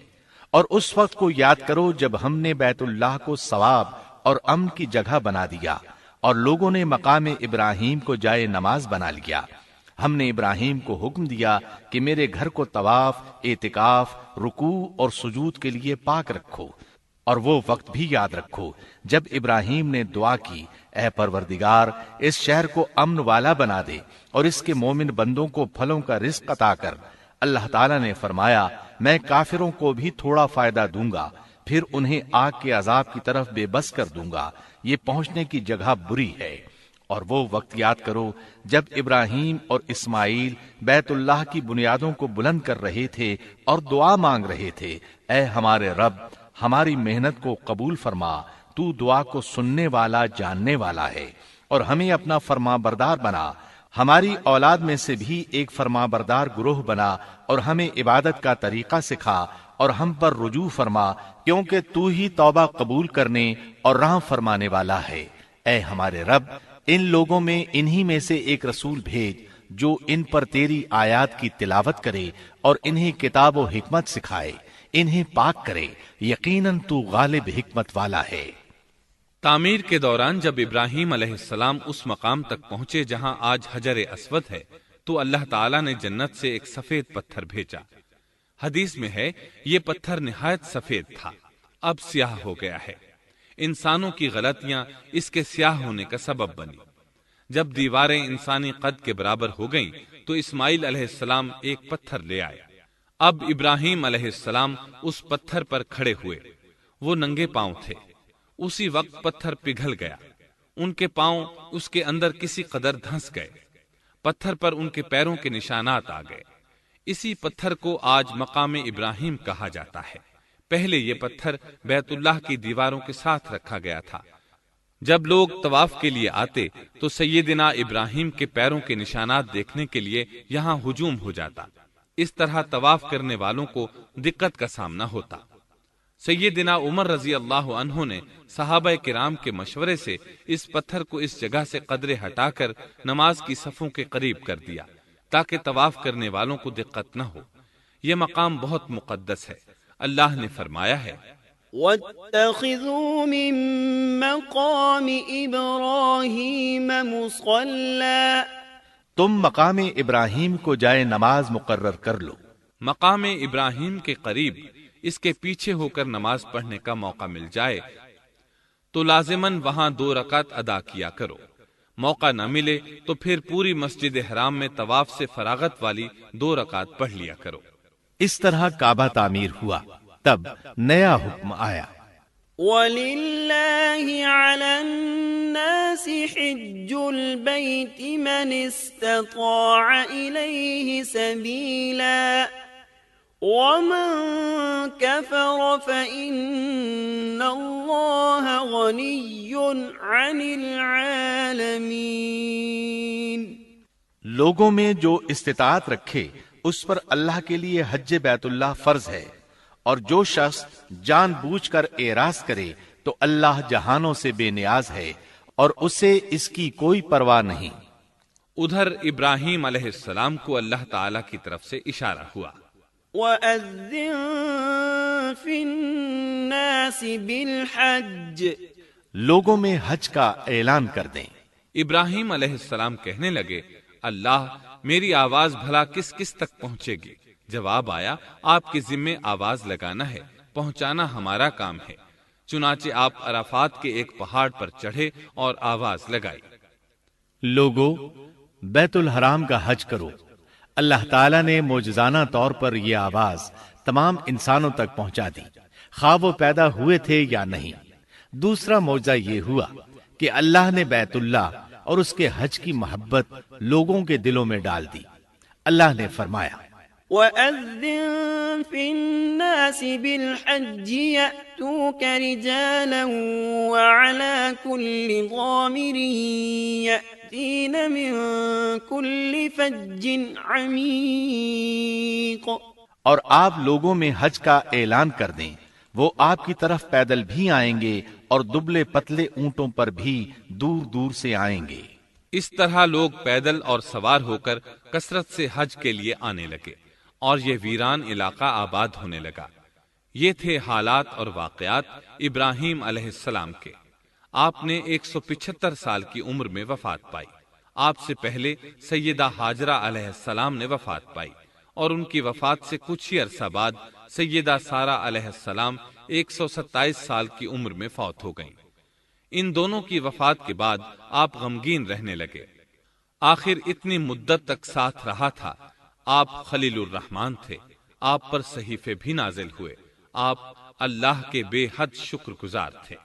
اور اس وقت کو یاد کرو جب ہم نے بیت اللہ کو ثواب اور امن کی جگہ بنا دیا اور لوگوں نے مقام ابراہیم کو جائے نماز بنا لیا۔ ہم نے ابراہیم کو حکم دیا کہ میرے گھر کو طواف، اعتکاف، رکوع اور سجود کے لیے پاک رکھو، اور وہ وقت بھی یاد رکھو جب ابراہیم نے دعا کی اے پروردگار اس شہر کو امن والا بنا دے اور اس کے مومن بندوں کو پھلوں کا رزق عطا کر۔ اللہ تعالیٰ نے فرمایا میں کافروں کو بھی تھوڑا فائدہ دوں گا، پھر انہیں آگ کے عذاب کی طرف بے بس کر دوں گا، یہ پہنچنے کی جگہ بری ہے۔ اور وہ وقت یاد کرو جب ابراہیم اور اسماعیل بیت اللہ کی بنیادوں کو بلند کر رہے تھے اور دعا مانگ رہے تھے اے ہمارے رب ہماری محنت کو قبول فرما، تو دعا کو سننے والا جاننے والا ہے، اور ہمیں اپنا فرما بردار بنا، ہماری اولاد میں سے بھی ایک فرما بردار گروہ بنا، اور ہمیں عبادت کا طریقہ سکھا اور ہم پر رجوع فرما، کیونکہ تو ہی توبہ قبول کرنے اور رحم فرمانے والا ہے۔ اے ہمارے رب ان لوگوں میں انہی میں سے ایک رسول بھیج جو ان پر تیری آیات کی تلاوت کرے اور انہیں کتاب و حکمت سکھائے، انہیں پاک کرے، یقیناً تو غالب حکمت والا ہے۔ تعمیر کے دوران جب ابراہیم علیہ السلام اس مقام تک پہنچے جہاں آج حجر اسود ہے تو اللہ تعالیٰ نے جنت سے ایک سفید پتھر بھیجا۔ حدیث میں ہے یہ پتھر نہایت سفید تھا، اب سیاہ ہو گیا ہے۔ انسانوں کی غلطیاں اس کے سیاہ ہونے کا سبب بنی۔ جب دیواریں انسانی قد کے برابر ہو گئیں تو اسماعیل علیہ السلام ایک پتھر لے آئے۔ اب ابراہیم علیہ السلام اس پتھر پر کھڑے ہوئے، وہ ننگے پاؤں تھے۔ اسی وقت پتھر پگھل گیا، ان کے پاؤں اس کے اندر کسی قدر دھنس گئے، پتھر پر ان کے پیروں کے نشانات آ گئے۔ اسی پتھر کو آج مقام ابراہیم کہا جاتا ہے۔ پہلے یہ پتھر بیت اللہ کی دیواروں کے ساتھ رکھا گیا تھا۔ جب لوگ طواف کے لیے آتے تو سیدنا ابراہیم کے پیروں کے نشانات دیکھنے کے لیے یہاں ہجوم ہو جاتا۔ اس طرح طواف کرنے والوں کو دقت کا سامنا ہوتا۔ سیدنا عمر رضی اللہ عنہ نے صحابہ کرام کے مشورے سے اس پتھر کو اس جگہ سے قدرے ہٹا کر نماز کی صفوں کے قریب کر دیا تاکہ طواف کرنے والوں کو دقت نہ ہو۔ یہ مقام بہت مقدس ہے۔ اللہ نے فرمایا ہے، وَاتَّخِذُوا مِن مَّقَامِ إِبْرَاهِيمَ مُصَلًّى، تم مقام ابراہیم کو جائے نماز مقرر کر لو۔ مقام ابراہیم کے قریب اس کے پیچھے ہو کر نماز پڑھنے کا موقع مل جائے تو لازماً وہاں 2 رکعت ادا کیا کرو۔ موقع نہ ملے تو پھر پوری مسجد حرام میں طواف سے فراغت والی 2 رکعت پڑھ لیا کرو۔ اس طرح کعبہ تعمیر ہوا، تب نیا حکم آیا، وَلِلَّهِ عَلَى النَّاسِ حِجُّ الْبَيْتِ مَنِ اسْتَطَاعَ إِلَيْهِ سَبِيلًا وَمَن كَفَرَ فَإِنَّ اللَّهَ غَنِيٌّ عَنِ الْعَالَمِينَ۔ لوگوں میں جو استطاعت رکھے اس پر اللہ کے لیے حج بیت اللہ فرض ہے، اور جو شخص جان بوجھ کر اعراض کرے تو اللہ جہانوں سے بے نیاز ہے اور اسے اس کی کوئی پرواہ نہیں۔ ادھر ابراہیم علیہ السلام کو اللہ تعالی کی طرف سے اشارہ ہوا، وَأَذِّن فِي النَّاسِ بِالْحَجِّ، لوگوں میں حج کا اعلان کر دیں۔ ابراہیم علیہ السلام کہنے لگے، اللہ میری آواز بھلا کس کس تک پہنچے گی؟ جواب آیا، آپ کے ذمے آواز لگانا ہے، پہنچانا ہمارا کام ہے۔ چنانچہ آپ عرفات کے ایک پہاڑ پر چڑھے اور آواز لگائی، لوگو بیت الحرام کا حج کرو۔ اللہ تعالیٰ نے معجزانہ طور پر یہ آواز تمام انسانوں تک پہنچا دی، خواہ وہ پیدا ہوئے تھے یا نہیں۔ دوسرا معجزہ یہ ہوا کہ اللہ نے بیت اللہ اور اس کے حج کی محبت لوگوں کے دلوں میں ڈال دی۔ اللہ نے فرمایا، وَأَذِّن فِي النَّاسِ بِالْحَجِّ يَأْتُوكَ رِجَالًا وَعَلَى كُلِّ ضَامِرٍ يَأْتِينَ مِن كُلِّ فَجٍّ عَمِيقٍ۔ اور آپ لوگوں میں حج کا اعلان کر دیں، وہ آپ کی طرف پیدل بھی آئیں گے اور دبلے پتلے اونٹوں پر بھی دور دور سے آئیں گے۔ اس طرح لوگ پیدل اور سوار ہو کر کثرت سے حج کے لیے آنے لگے اور یہ ویران علاقہ آباد ہونے لگا۔ یہ تھے حالات اور واقعات ابراہیم علیہ السلام کے۔ آپ نے 175 سال کی عمر میں وفات پائی۔ آپ سے پہلے سیدہ ہاجرہ علیہ السلام نے وفات پائی اور ان کی وفات سے کچھ ہی عرصہ بعد سیدہ سارہ علیہ السلام 127 سال کی عمر میں فوت ہو گئیں۔ ان دونوں کی وفات کے بعد آپ غمگین رہنے لگے۔ آخر اتنی مدت تک ساتھ رہا تھا۔ آپ خلیل الرحمن تھے، آپ پر صحیفے بھی نازل ہوئے، آپ اللہ کے بے حد شکر گزار تھے۔